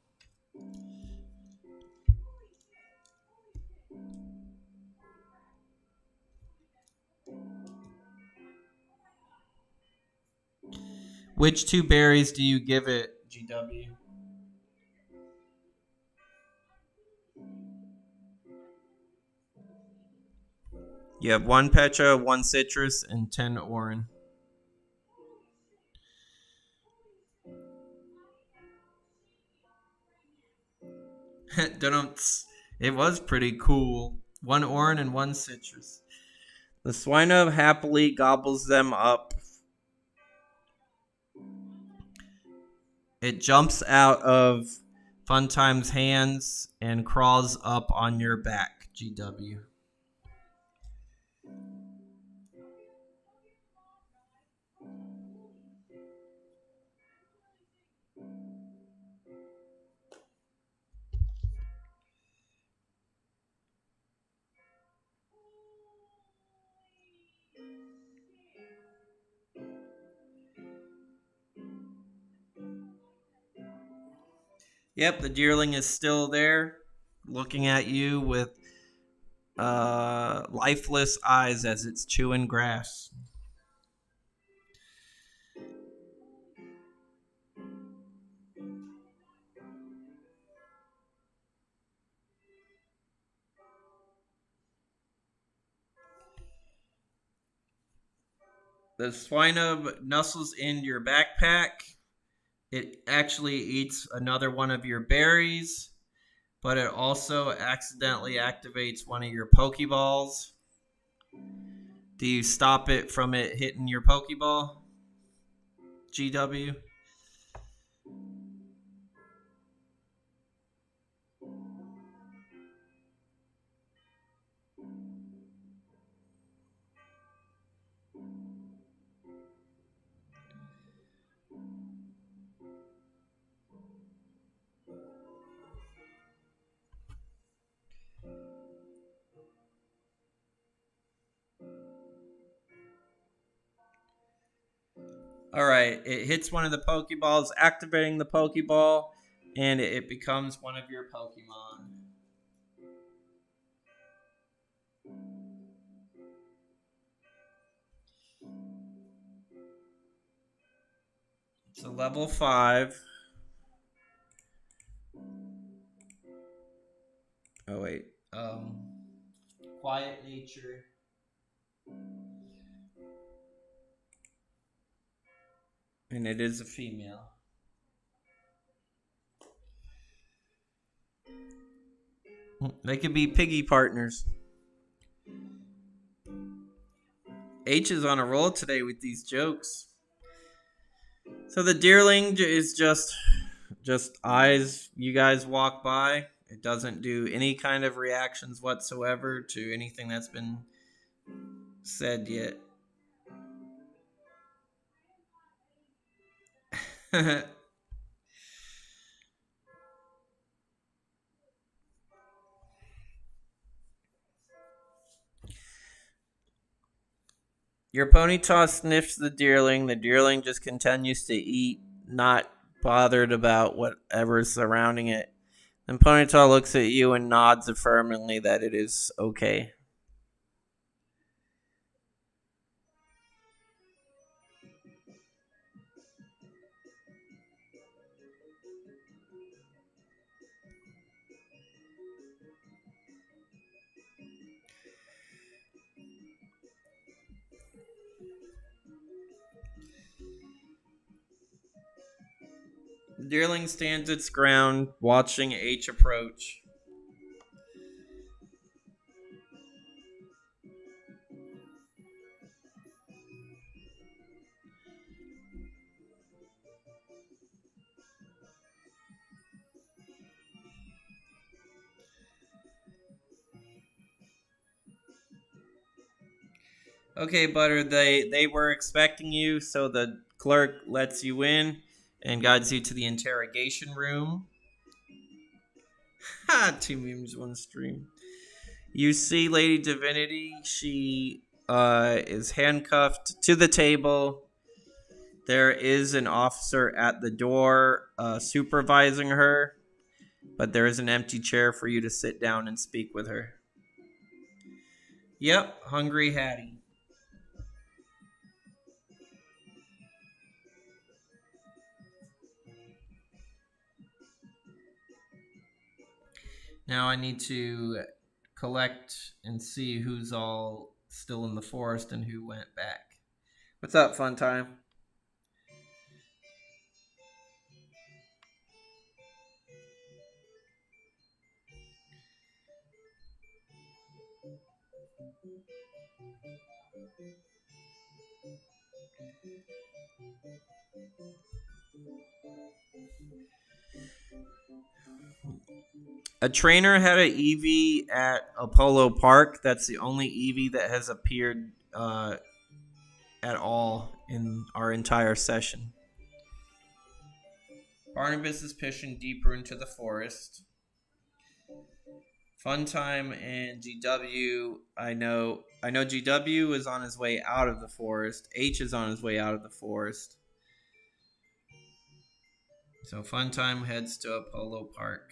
Which 2 berries do you give it, GW? You have 1 Pecha, 1 Citrus, and 10 Oran. It was pretty cool. 1 Oran and 1 Citrus. The Swinub happily gobbles them up. It jumps out of Funtime's hands and crawls up on your back, GW. Yep, the deerling is still there, looking at you with lifeless eyes as it's chewing grass. The Swinub nuzzles in your backpack. It actually eats another one of your berries, but it also accidentally activates one of your Pokeballs. Do you stop it from it hitting your Pokeball, GW? All right, it hits one of the Pokeballs, activating the Pokeball, and it becomes one of your Pokemon. It's a level 5. Oh wait, quiet nature. And it is a female. They could be piggy partners. H is on a roll today with these jokes. So the deerling is just eyes you guys walk by. It doesn't do any kind of reactions whatsoever to anything that's been said yet. Your ponytail sniffs the deerling. The deerling just continues to eat, not bothered about whatever's surrounding it. And Ponytail looks at you and nods affirmingly that it is okay. The deerling stands its ground, watching H approach. Okay, Butter, they were expecting you, so the clerk lets you in and guides you to the interrogation room. Ha! 2 memes, 1 stream. You see Lady Divinity. She is handcuffed to the table. There is an officer at the door supervising her, but there is an empty chair for you to sit down and speak with her. Yep, Hungry Hattie. Now I need to collect and see who's all still in the forest and who went back. What's up, Fun Time? A trainer had an Eevee at Apollo Park. That's the only Eevee that has appeared at all in our entire session. Barnabas is pushing deeper into the forest. Funtime and GW, I know GW is on his way out of the forest. H is on his way out of the forest. So Funtime heads to Apollo Park.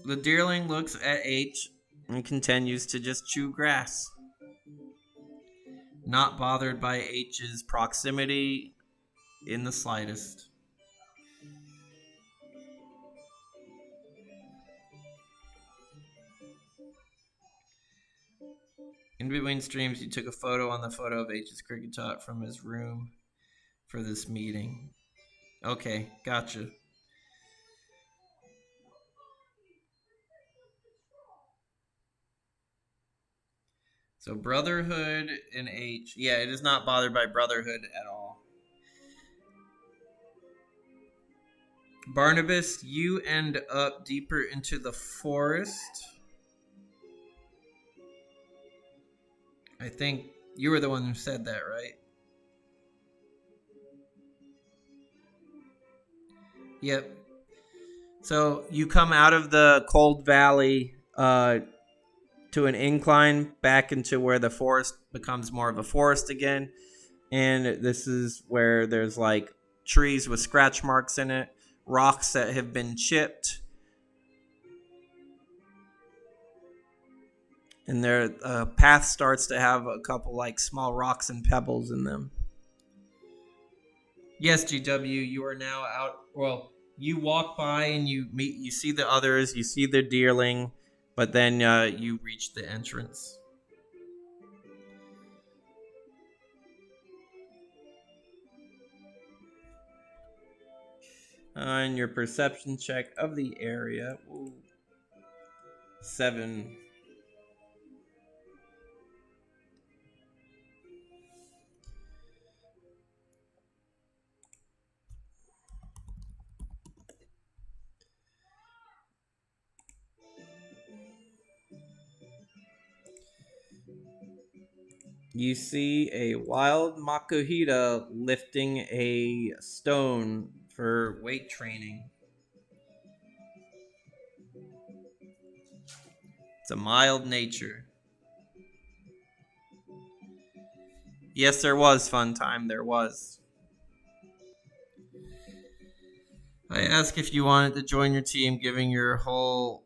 The deerling looks at H and continues to just chew grass. Not bothered by H's proximity in the slightest. In between streams, you took a photo on the photo of H's cricket tot from his room for this meeting. Okay, gotcha. So Brotherhood and H. Yeah, it is not bothered by Brotherhood at all. Barnabas, you end up deeper into the forest. I think you were the one who said that, right? Yep. So you come out of the cold valley to an incline back into where the forest becomes more of a forest again. And this is where there's like trees with scratch marks in it, rocks that have been chipped. And their path starts to have a couple like small rocks and pebbles in them. Yes, GW, you are now out. Well, You walk by and you see the others, you see the deerling, but then you reach the entrance. On your perception check of the area, ooh, 7. You see a wild Makuhita lifting a stone for weight training. It's a mild nature. Yes, there was fun time. There was. I asked if you wanted to join your team, giving your whole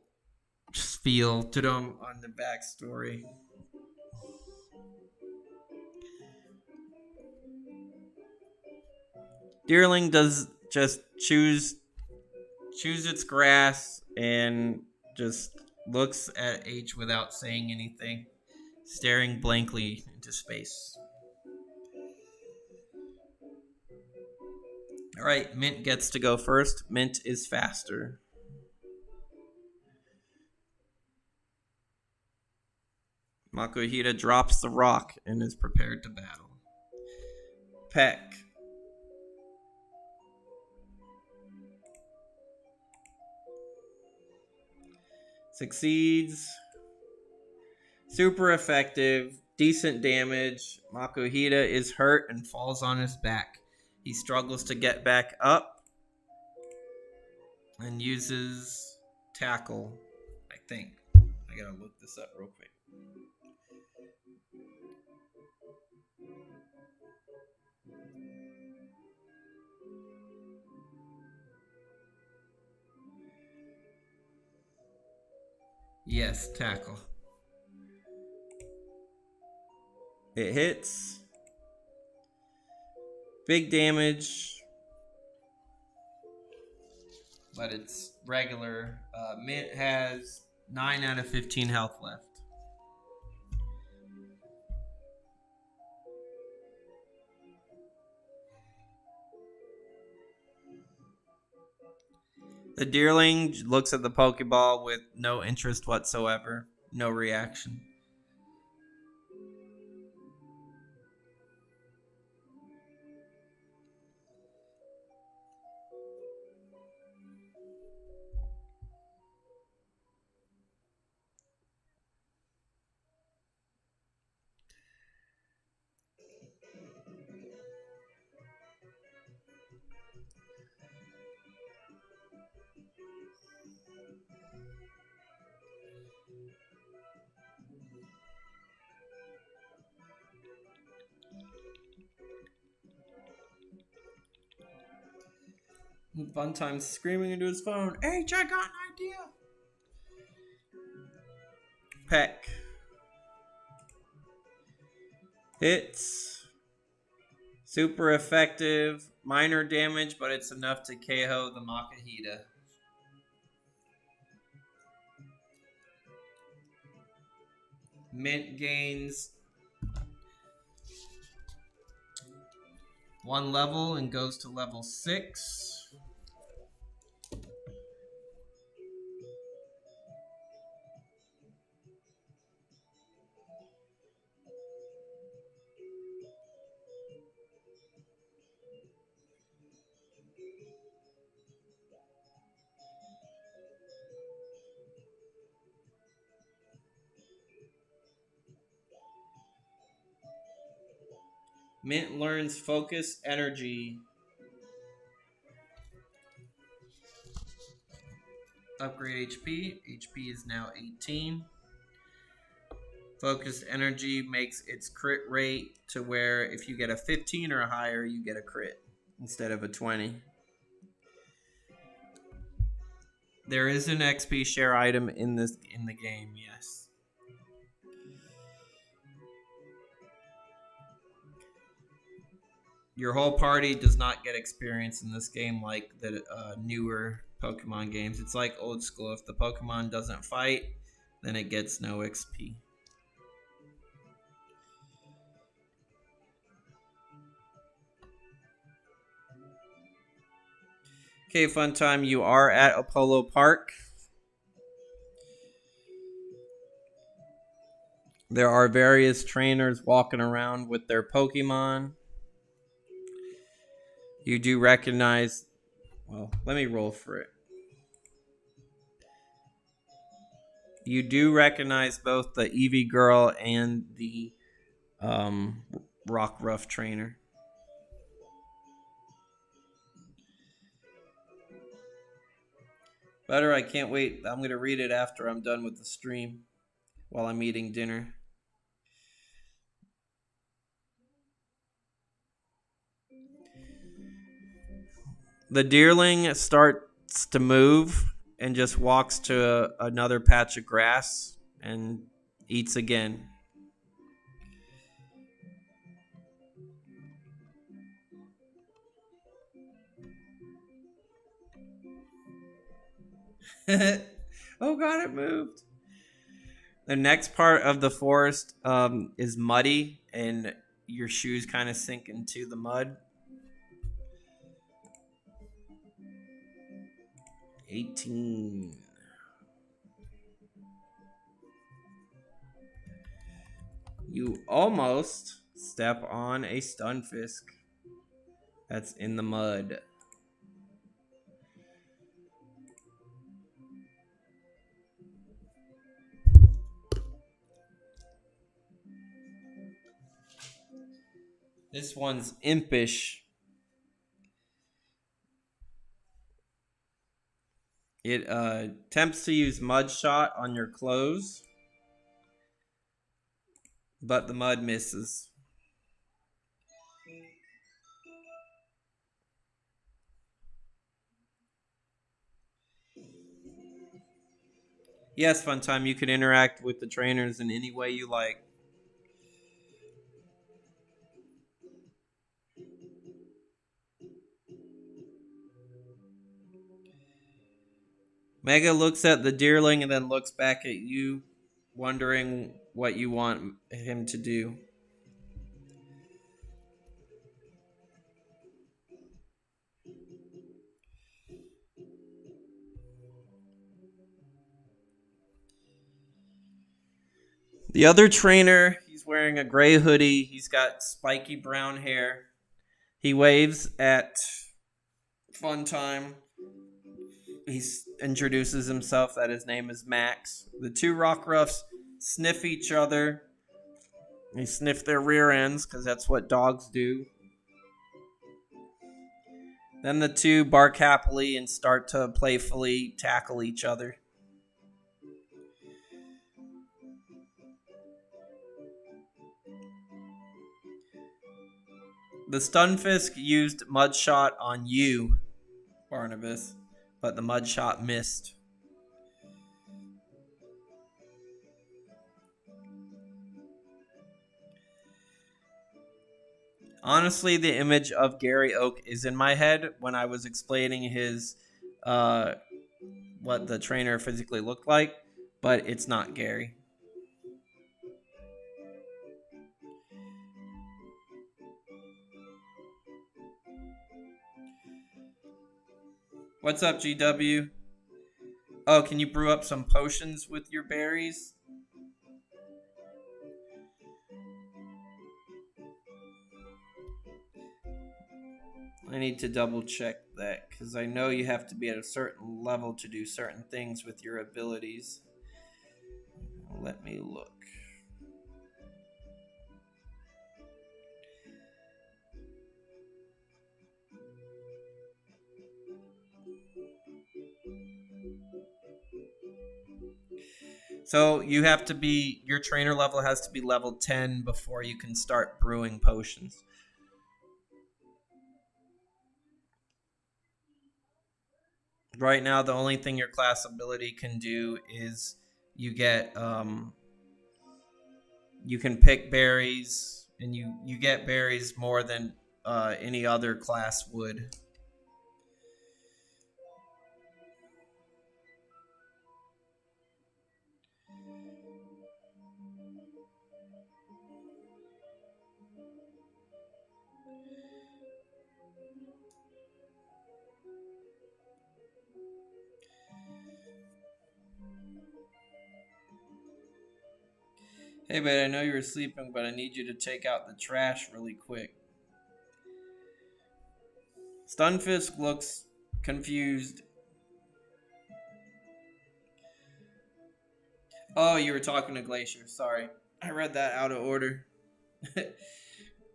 spiel to them on the backstory. Deerling does just choose its grass and just looks at H without saying anything, staring blankly into space. All right, Mint gets to go first. Mint is faster. Makuhita drops the rock and is prepared to battle. Peck. Succeeds. Super effective. Decent damage. Makuhita is hurt and falls on his back. He struggles to get back up and uses tackle, I think. I gotta look this up real quick. Yes, tackle. It hits. Big damage. But it's regular. Mint has 9 out of 15 health left. The deerling looks at the Pokeball with no interest whatsoever. No reaction. Fun time screaming into his phone. H, I got an idea. Peck. Hits. Super effective. Minor damage, but it's enough to KO the Makuhita. Mint gains 1 level and goes to level 6. Mint learns focus energy. Upgrade HP. HP is now 18. Focused energy makes its crit rate to where if you get a 15 or higher, you get a crit instead of a 20. There is an XP share item in the game, yes. your whole party does not get experience in this game like the newer Pokemon games. It's like old school. If the Pokemon doesn't fight, then it gets no XP. Okay, fun time. You are at Apollo Park. There are various trainers walking around with their Pokemon. You do recognize... Well, let me roll for it. You do recognize both the Eevee Girl and the Rockruff trainer. Better, I can't wait. I'm going to read it after I'm done with the stream while I'm eating dinner. The deerling starts to move and just walks to another patch of grass and eats again. Oh god, it moved. The next part of the forest is muddy and your shoes kind of sink into the mud. 18. You almost step on a stunfisk that's in the mud. This one's impish. It attempts to use mud shot on your clothes, but the mud misses. Yes, fun time. You can interact with the trainers in any way you like. Mega looks at the deerling and then looks back at you, wondering what you want him to do. The other trainer, he's wearing a gray hoodie. He's got spiky brown hair. He waves at Fun Time. He introduces himself that his name is Max. The two Rockruffs sniff each other. They sniff their rear ends because that's what dogs do. Then the two bark happily and start to playfully tackle each other. The Stunfisk used Mudshot on you, Barnabas, but the Mudshot missed. Honestly, the image of Gary Oak is in my head when I was explaining his, what the trainer physically looked like, but it's not Gary. What's up, GW? Oh, can you brew up some potions with your berries? I need to double check that because I know you have to be at a certain level to do certain things with your abilities. Let me look. So you have to be, your trainer level has to be level 10 before you can start brewing potions. Right now, the only thing your class ability can do is you get, you can pick berries, and you get berries more than any other class would. Hey, babe, I know you were sleeping, but I need you to take out the trash really quick. Stunfisk looks confused. Oh, you were talking to Glacier. Sorry. I read that out of order.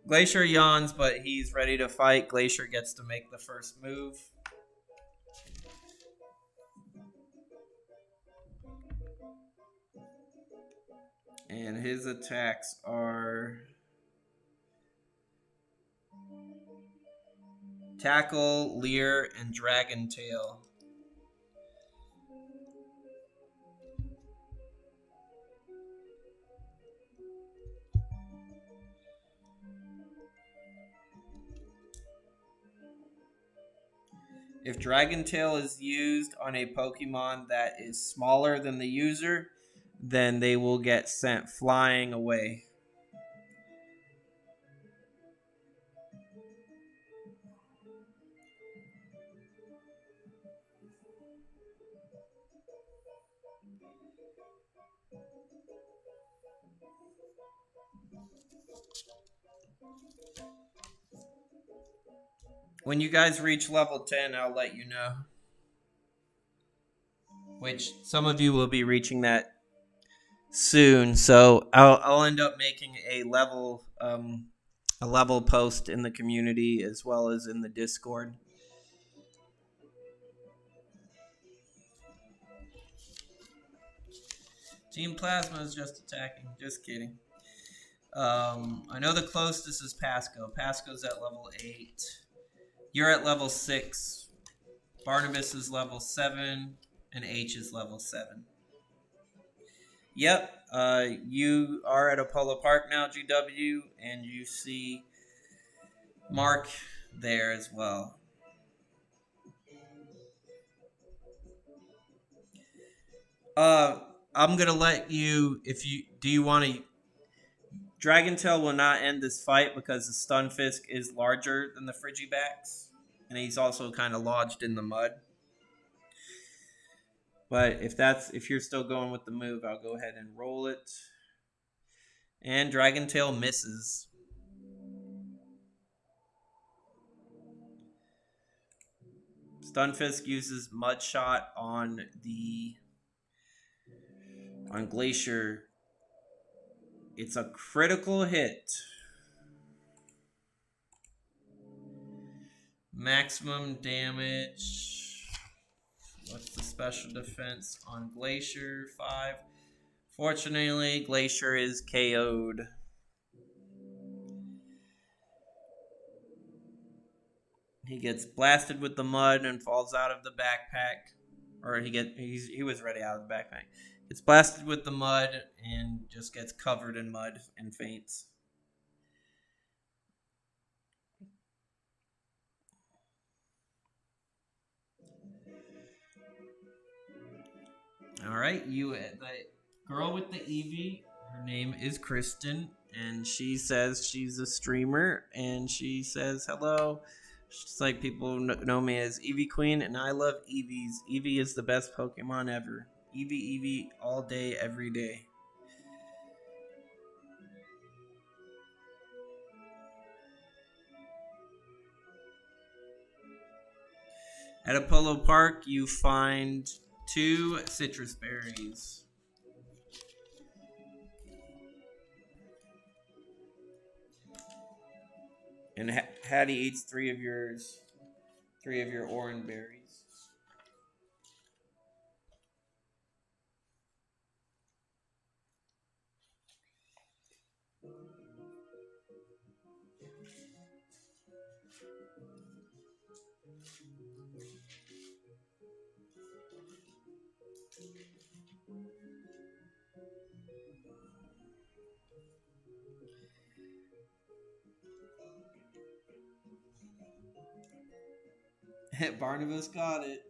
Glacier yawns, but he's ready to fight. Glacier gets to make the first move. And his attacks are Tackle, Leer, and Dragon Tail. If Dragon Tail is used on a Pokemon that is smaller than the user, then they will get sent flying away. When you guys reach level 10, I'll let you know. Which some of you will be reaching that soon. So I'll end up making a level post in the community as well as in the Discord. Team Plasma is just attacking. Just kidding. I know the closest is Pasco. Pasco's at level 8. You're at level 6. Barnabas is level 7. And H is level 7. Yep. You are at Apollo Park now, GW, and you see Mark there as well. I'm gonna let you. Do you want to? Dragon Tail will not end this fight because the Stunfisk is larger than the Frigibacks, and he's also kind of lodged in the mud. But if you're still going with the move, I'll go ahead and roll it. And Dragon Tail misses. Stunfisk uses Mud Shot on Glacier. It's a critical hit. Maximum damage. What's the special defense on Glacier? 5. Fortunately, Glacier is KO'd. He gets blasted with the mud and falls out of the backpack. Or he was ready out of the backpack. Gets blasted with the mud and just gets covered in mud and faints. All right, the girl with the Eevee, her name is Kristen, and she says she's a streamer, and she says hello. She's like, people know me as Eevee Queen, and I love Eevees. Eevee is the best Pokemon ever. Eevee, all day, every day. At Apollo Park, you find 2 citrus berries. And Hattie eats 3 of your orange berries. Barnabas got it.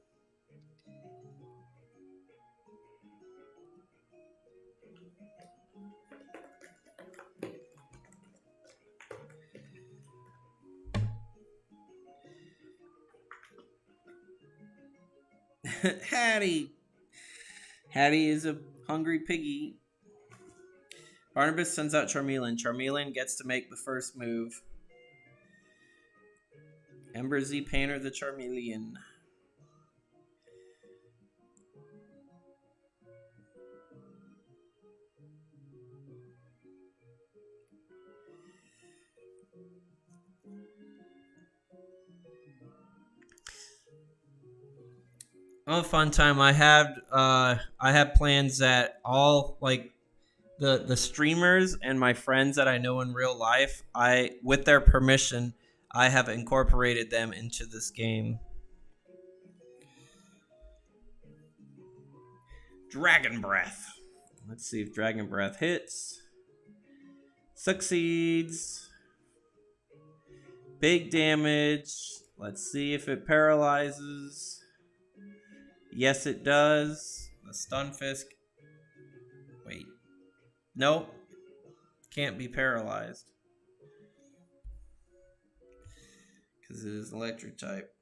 Hattie. Hattie is a hungry piggy. Barnabas sends out Charmeleon. Charmeleon gets to make the first move. Ember Z Painter the Charmeleon. Oh, fun time! I had plans that all like the streamers and my friends that I know in real life. With their permission, I have incorporated them into this game. Dragon Breath. Let's see if Dragon Breath hits. Succeeds. Big damage. Let's see if it paralyzes. Yes, it does. The Stunfisk. Wait. Nope. Can't be paralyzed. Because it is electric type.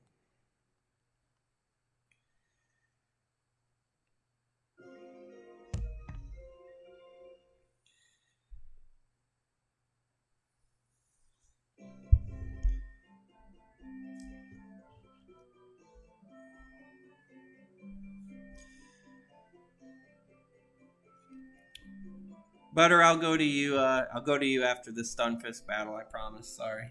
Butter, I'll go to you. I'll go to you after the Stunfisk battle. I promise. Sorry.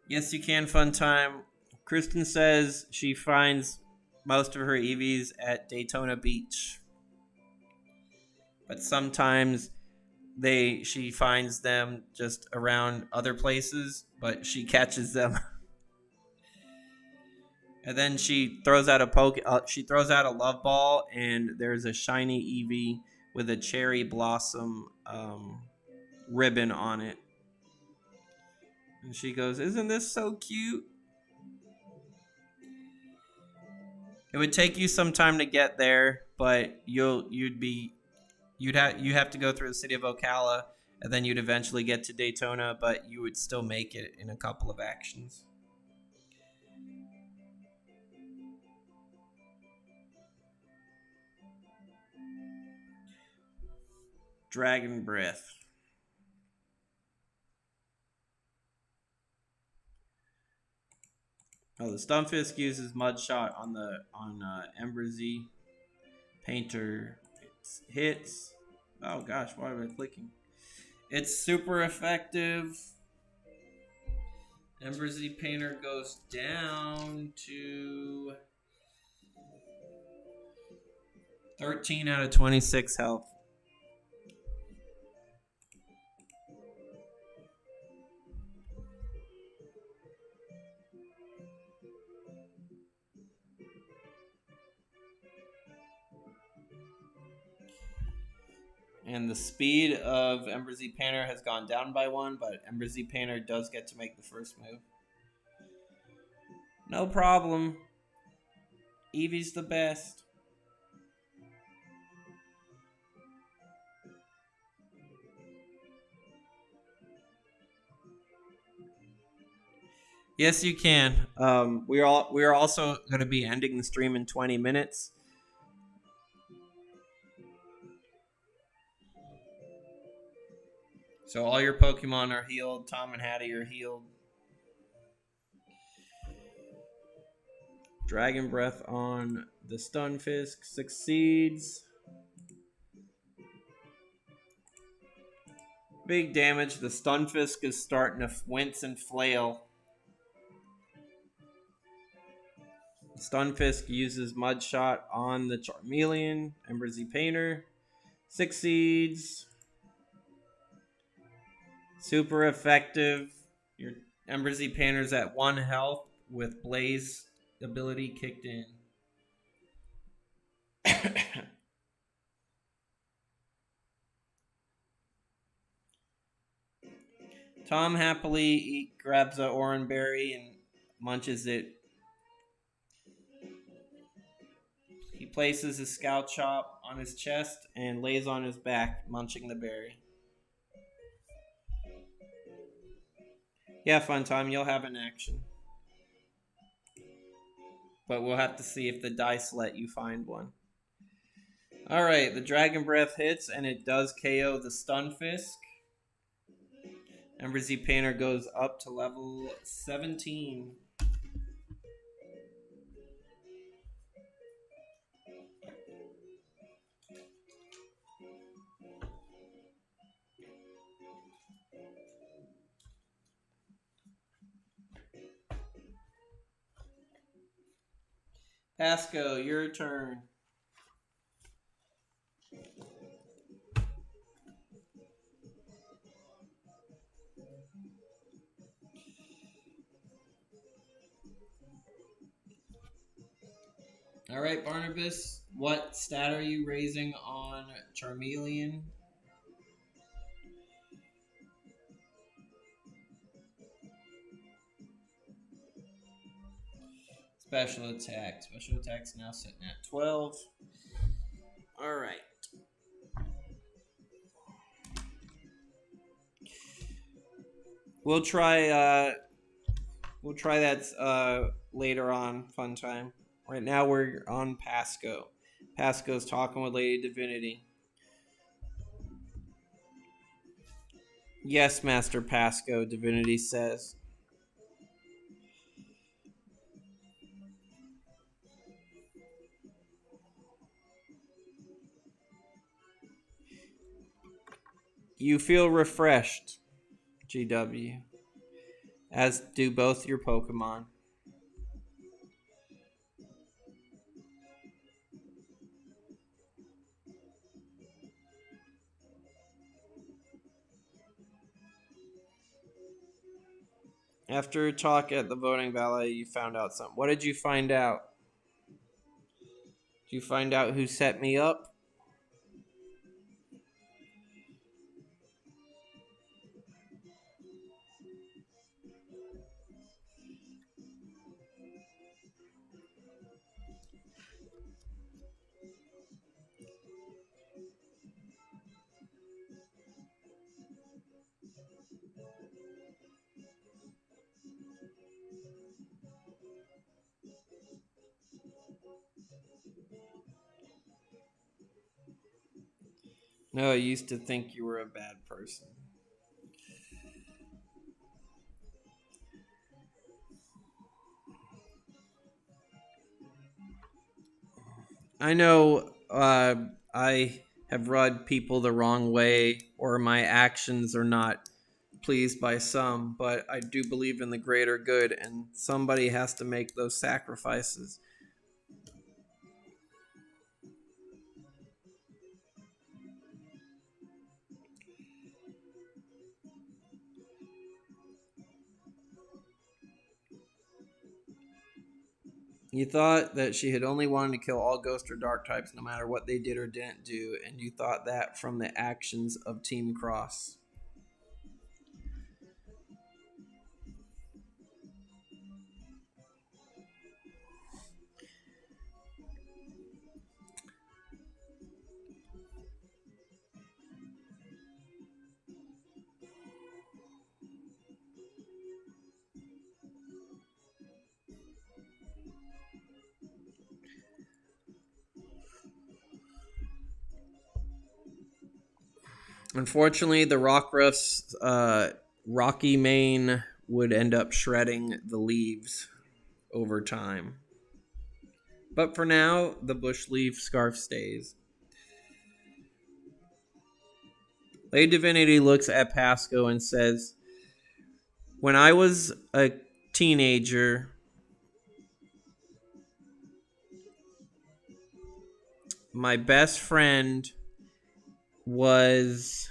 Yes, you can. Fun time. Kristen says she finds most of her EVs at Daytona Beach, but sometimes she finds them just around other places, but she catches them. And then she throws out a love ball, and there's a shiny Eevee with a cherry blossom ribbon on it. And she goes, "Isn't this so cute?" It would take you some time to get there, but you have to go through the city of Ocala, and then you'd eventually get to Daytona, but you would still make it in a couple of actions. Dragon Breath. Oh, the Stunfisk uses Mud Shot on Ember Z Painter. It hits. Oh gosh, why am I clicking? It's super effective. Ember Z Painter goes down to 13 out of 26 health. And the speed of Ember Z Painter has gone down by 1, but Ember Z Painter does get to make the first move. No problem. Eevee's the best. Yes, you can. We are also going to be ending the stream in 20 minutes. So all your Pokemon are healed. Tom and Hattie are healed. Dragon Breath on the Stunfisk succeeds. Big damage. The Stunfisk is starting to wince and flail. Stunfisk uses Mud Shot on the Charmeleon. Ember Z Painter succeeds. Super effective. Your Ember Z Painter's at 1 health with Blaze ability kicked in. Tom happily grabs a oranberry and munches it. He places his scout chop on his chest and lays on his back, munching the berry. Yeah, fun time. You'll have an action. But we'll have to see if the dice let you find one. Alright, the Dragon Breath hits, and it does KO the Stunfisk. Ember Z Painter goes up to level 17. Pasco, your turn. Alright, Barnabas, what stat are you raising on Charmeleon? Special attack. Special attack's now sitting at 12. Alright. We'll try that later on, fun time. Right now we're on Pasco. Pasco's talking with Lady Divinity. Yes, Master Pasco, Divinity says. You feel refreshed, GW. As do both your Pokemon. After a talk at the voting ballot, you found out something. What did you find out? Did you find out who set me up? No, I used to think you were a bad person. I know I have rubbed people the wrong way, or my actions are not pleased by some, but I do believe in the greater good, and somebody has to make those sacrifices. You thought that she had only wanted to kill all ghost or dark types no matter what they did or didn't do, and you thought that from the actions of Team Cross. Unfortunately, the Rockruff's rocky mane would end up shredding the leaves over time. But for now, the bush leaf scarf stays. Lady Divinity looks at Pasco and says, when I was a teenager, my best friend was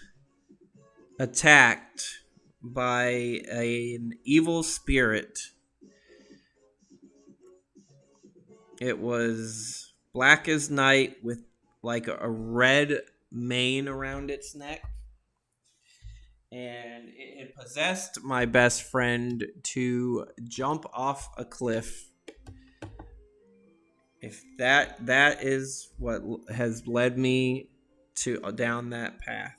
attacked by an evil spirit. It was black as night with like a red mane around its neck. and it had possessed my best friend to jump off a cliff. If that is what has led me to down that path.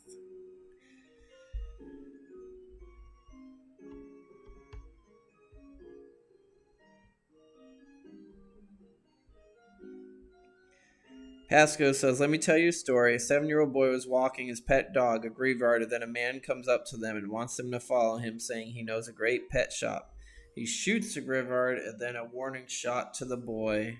Pasco says, let me tell you a story. A 7-year-old boy was walking his pet dog, a graveyard, and then a man comes up to them and wants them to follow him, saying he knows a great pet shop. He shoots the graveyard and then a warning shot to the boy.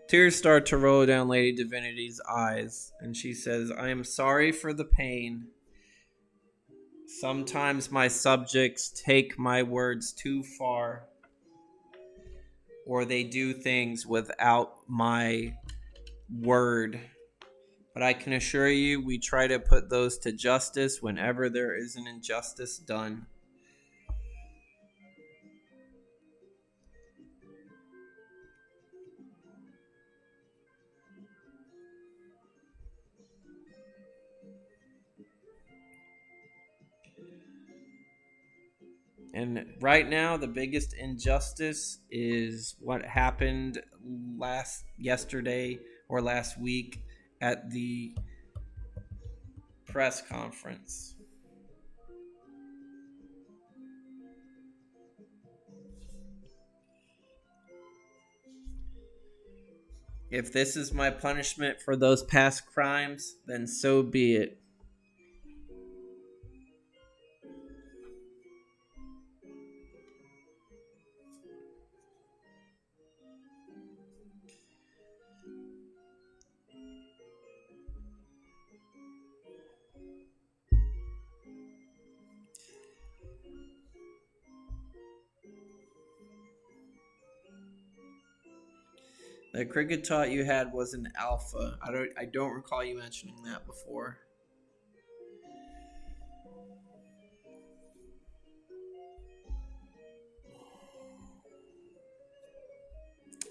Tears start to roll down Lady Divinity's eyes, and she says, I am sorry for the pain. Sometimes my subjects take my words too far, or they do things without my word. But I can assure you, we try to put those to justice whenever there is an injustice done. And right now, the biggest injustice is what happened yesterday or last week at the press conference. If this is my punishment for those past crimes, then so be it. The cricket tot you had was an alpha. I don't recall you mentioning that before.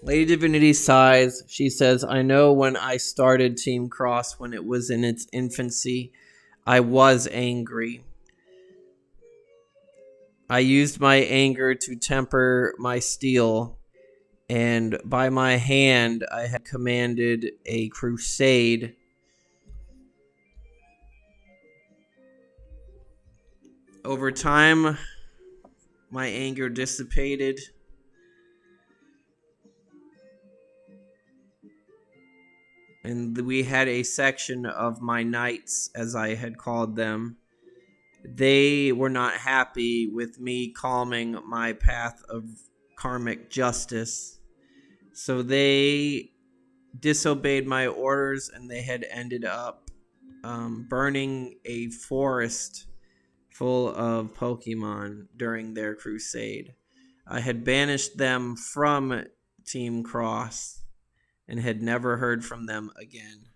Lady Divinity sighs. She says, I know when I started Team Cross when it was in its infancy, I was angry. I used my anger to temper my steel, and by my hand I had commanded a crusade. Over time, my anger dissipated. And we had a section of my knights, as I had called them. They were not happy with me calming my path of karmic justice. So they disobeyed my orders, and they had ended up burning a forest full of Pokemon during their crusade. I had banished them from Team Cross and had never heard from them again.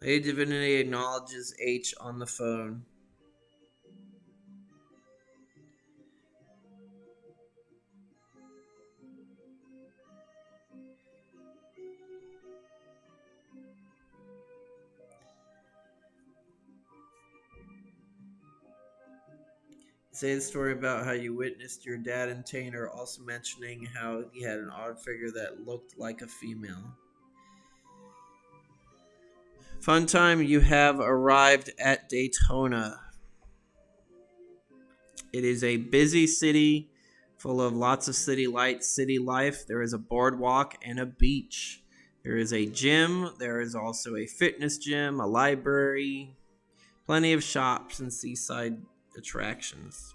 Lady Divinity acknowledges H on the phone. Say the story about how you witnessed your dad and Tainer, also mentioning how he had an odd figure that looked like a female. Fun time, you have arrived at Daytona. It is a busy city full of lots of city lights, city life. There is a boardwalk and a beach. There is a gym. There is also a fitness gym, a library, plenty of shops and seaside attractions.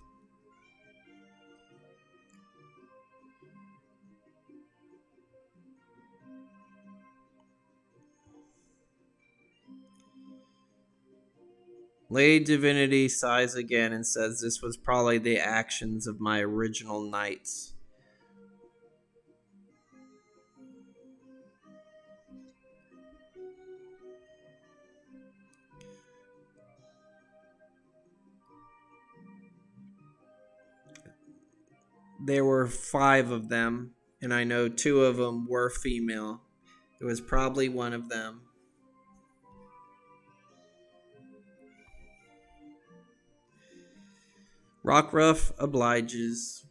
Lady Divinity sighs again and says this was probably the actions of my original knights. there were 5 of them, and I know 2 of them were female. It was probably one of them. Rockruff obliges.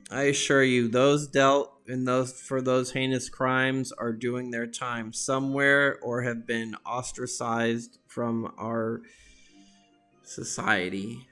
I assure you, those dealt in those for those heinous crimes are doing their time somewhere or have been ostracized from our society.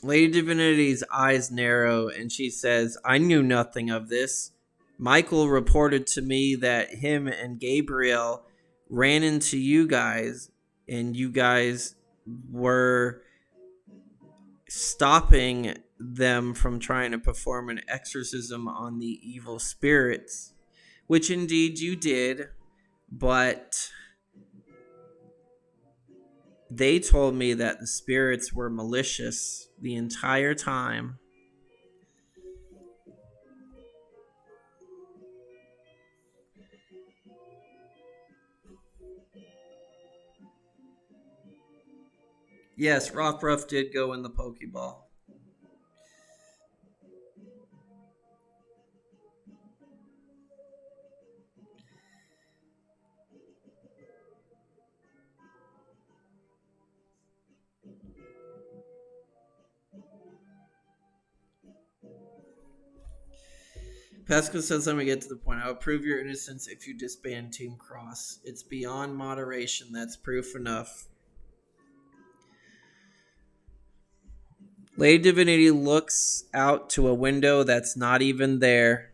Lady Divinity's eyes narrow and she says, I knew nothing of this. Michael reported to me that him and Gabriel ran into you guys, and you guys were stopping them from trying to perform an exorcism on the evil spirits, which indeed you did, but they told me that the spirits were malicious the entire time. Yes, Rockruff did go in the Pokeball. Pascal says, let me get to the point. I'll prove your innocence if you disband Team Cross. It's beyond moderation. That's proof enough. Lady Divinity looks out to a window that's not even there.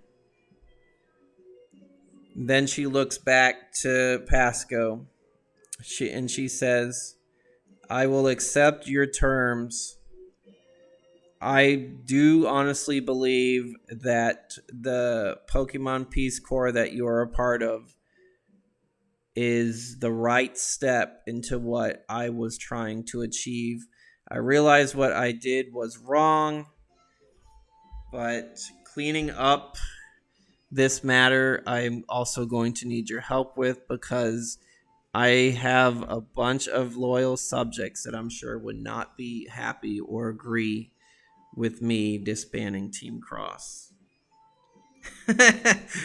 Then she looks back to Pasco. She says, I will accept your terms. I do honestly believe that the Pokemon Peace Corps that you are a part of is the right step into what I was trying to achieve. I realize what I did was wrong, but cleaning up this matter, I'm also going to need your help with, because I have a bunch of loyal subjects that I'm sure would not be happy or agree with me disbanding Team Cross.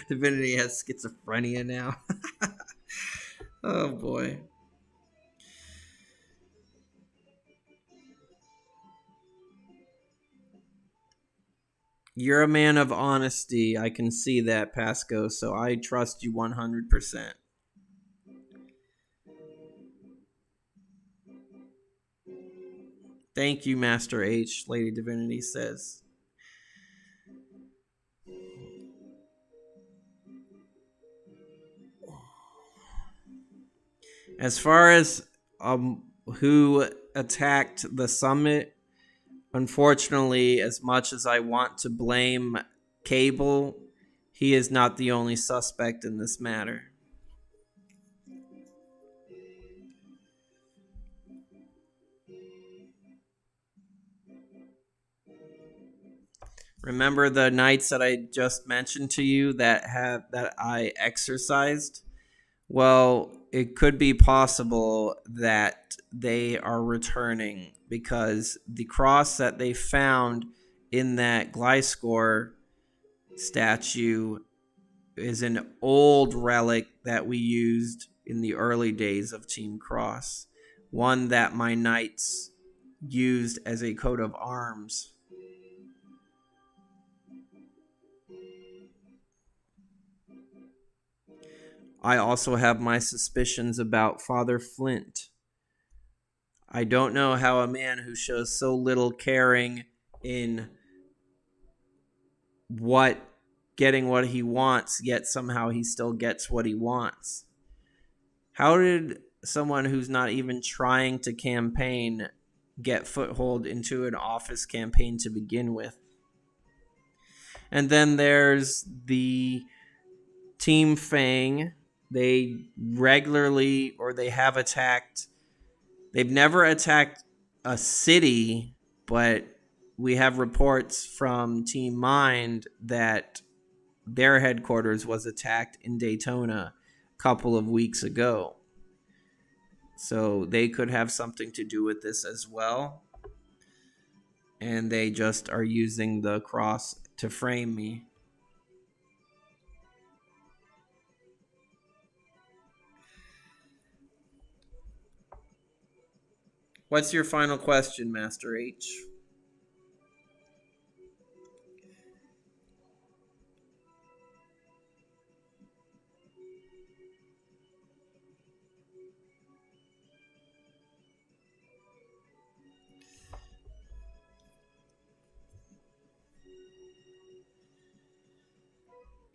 Divinity has schizophrenia now. Oh boy. You're a man of honesty. I can see that, Pasco, so I trust you 100%. Thank you, Master H, Lady Divinity says. As far as who attacked the summit, unfortunately, as much as I want to blame Cable, he is not the only suspect in this matter. Remember the nights that I just mentioned to you that I exercised? Well, it could be possible that they are returning, because the cross that they found in that Gliscor statue is an old relic that we used in the early days of Team Cross. One that my knights used as a coat of arms. I also have my suspicions about Father Flint. I don't know how a man who shows so little caring in getting what he wants, yet somehow he still gets what he wants. How did someone who's not even trying to campaign get foothold into an office campaign to begin with. And then there's the Team Fang. They regularly, or they have attacked, they've never attacked a city, but we have reports from Team Mind that their headquarters was attacked in Daytona a couple of weeks ago. So they could have something to do with this as well. And they just are using the cross to frame me. What's your final question, Master H?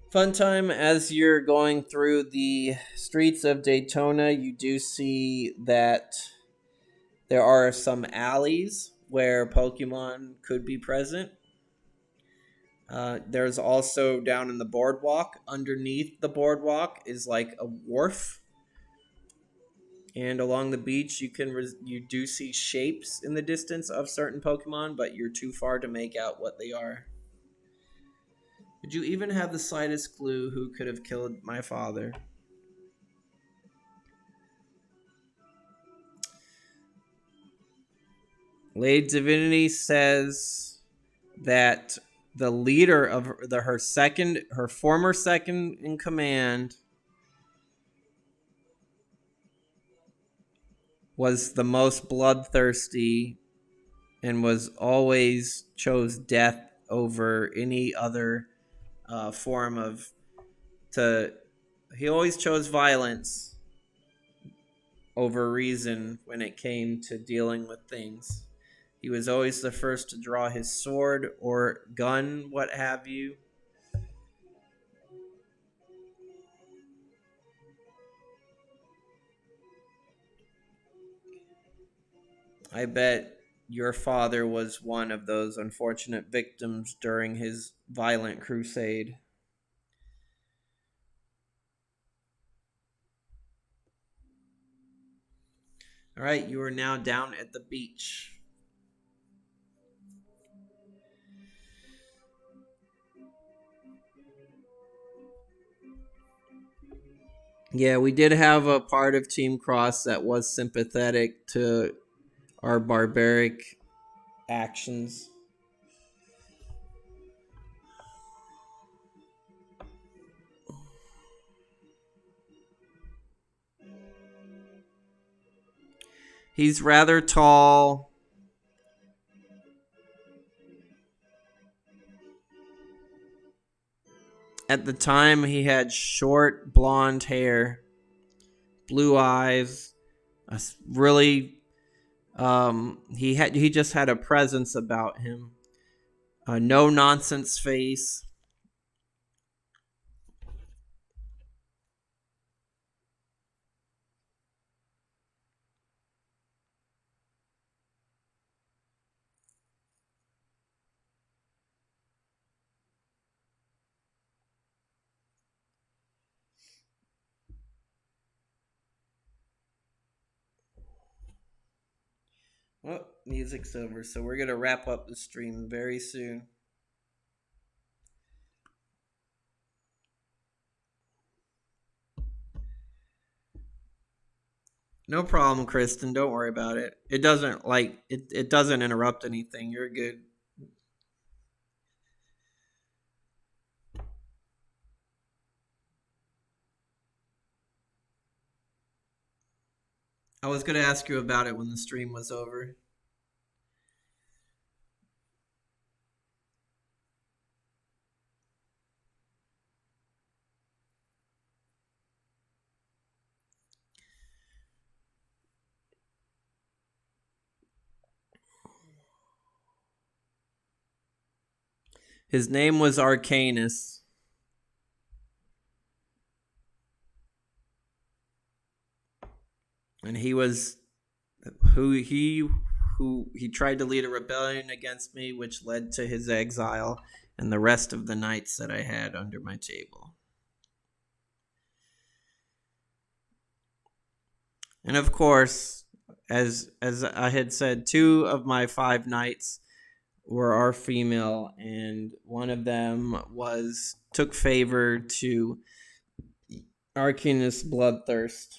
Fun time. As you're going through the streets of Daytona, you do see that there are some alleys where Pokemon could be present. There's also down in the boardwalk, underneath the boardwalk is like a wharf. And along the beach, you do see shapes in the distance of certain Pokemon, but you're too far to make out what they are. Did you even have the slightest clue who could have killed my father? Lady Divinity says that the leader of her former second in command, was the most bloodthirsty and was always chose death over any other form of he always chose violence over reason when it came to dealing with things. He was always the first to draw his sword or gun, what have you. I bet your father was one of those unfortunate victims during his violent crusade. All right, you are now down at the beach. Yeah, we did have a part of Team Cross that was sympathetic to our barbaric actions. He's rather tall. At the time, he had short blonde hair, blue eyes, a really he just had a presence about him. A no nonsense face. Well, music's over, so we're gonna wrap up the stream very soon. No problem, Kristen. Don't worry about it. It doesn't it doesn't interrupt anything. You're good. I was gonna ask you about it when the stream was over. His name was Arcanus. And he was who who he tried to lead a rebellion against me, which led to his exile and the rest of the knights that I had under my table. And of course, as I had said, 2 of my 5 knights were female, and one of them took favor to Arcanus Bloodthirst.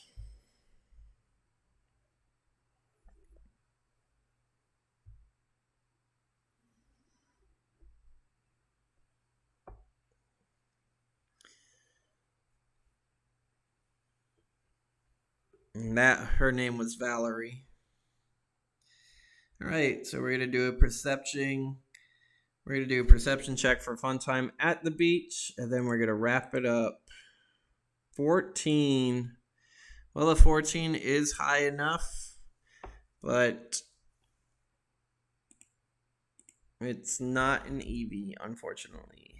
And her name was Valerie. All right, so we're going to do a perception. We're going to do a perception check for fun time at the beach, and then we're going to wrap it up. 14. Well, a 14 is high enough, but it's not an EV, unfortunately.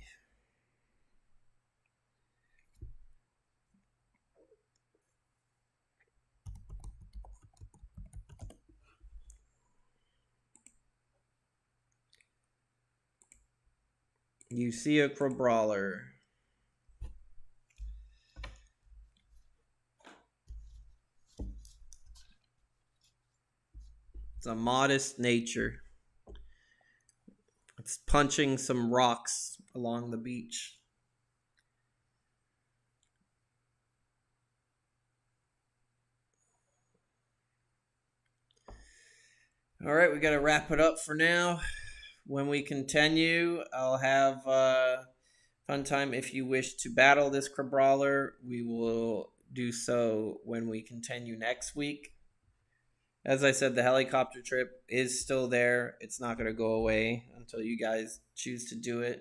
You see a Crabrawler. It's a modest nature. It's punching some rocks along the beach. All right, we got to wrap it up for now. When we continue, I'll have fun time. If you wish to battle this Crabrawler, we will do so when we continue next week. As I said, the helicopter trip is still there. It's not going to go away until you guys choose to do it.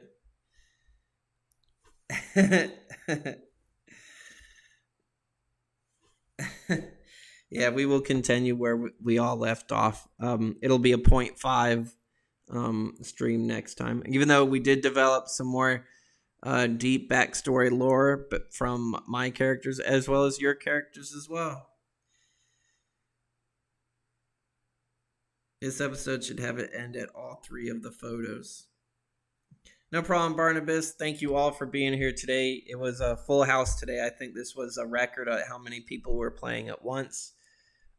Yeah, we will continue where we all left off. It'll be a 0.5 stream next time. Even though we did develop some more deep backstory lore, but from my characters as well as your characters as well. This episode should have it end at all 3 of the photos. No problem, Barnabas. Thank you all for being here today. It was a full house today. I think this was a record at how many people were playing at once.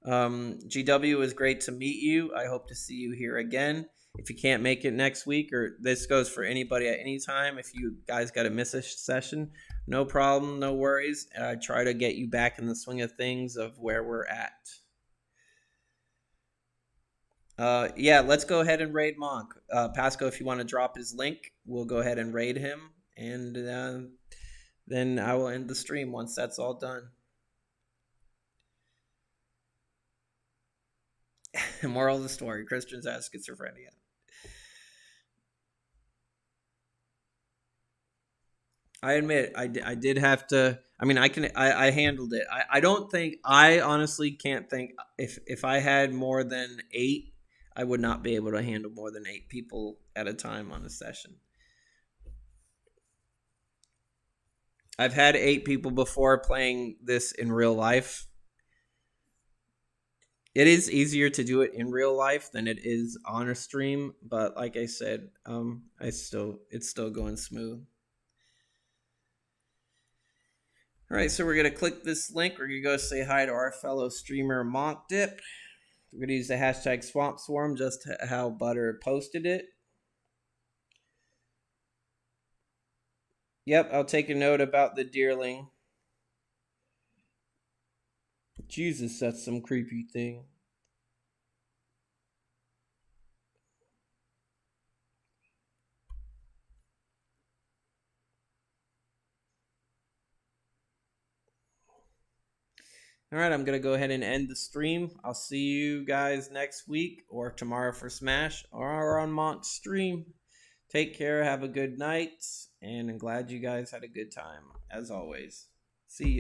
GW, it was great to meet you. I hope to see you here again. If you can't make it next week, or this goes for anybody at any time, if you guys got to miss a session, no problem, no worries. I try to get you back in the swing of things of where we're at. Yeah, let's go ahead and raid Monk. Pasco, if you want to drop his link, we'll go ahead and raid him. And then I will end the stream once that's all done. Moral of the story, Christians have schizophrenia. I admit, I did have to. I mean, I handled it. I honestly can't think if I had more than 8, I would not be able to handle more than 8 people at a time on a session. I've had 8 people before playing this in real life. It is easier to do it in real life than it is on a stream, but like I said, it's still going smooth. All right, so we're going to click this link. We're going to go say hi to our fellow streamer, Monk Dip. We're going to use the hashtag Swamp Swarm, just how Butter posted it. Yep, I'll take a note about the deerling. Jesus, that's some creepy thing. All right, I'm going to go ahead and end the stream. I'll see you guys next week or tomorrow for Smash or on Monk's stream. Take care. Have a good night. And I'm glad you guys had a good time, as always. See you.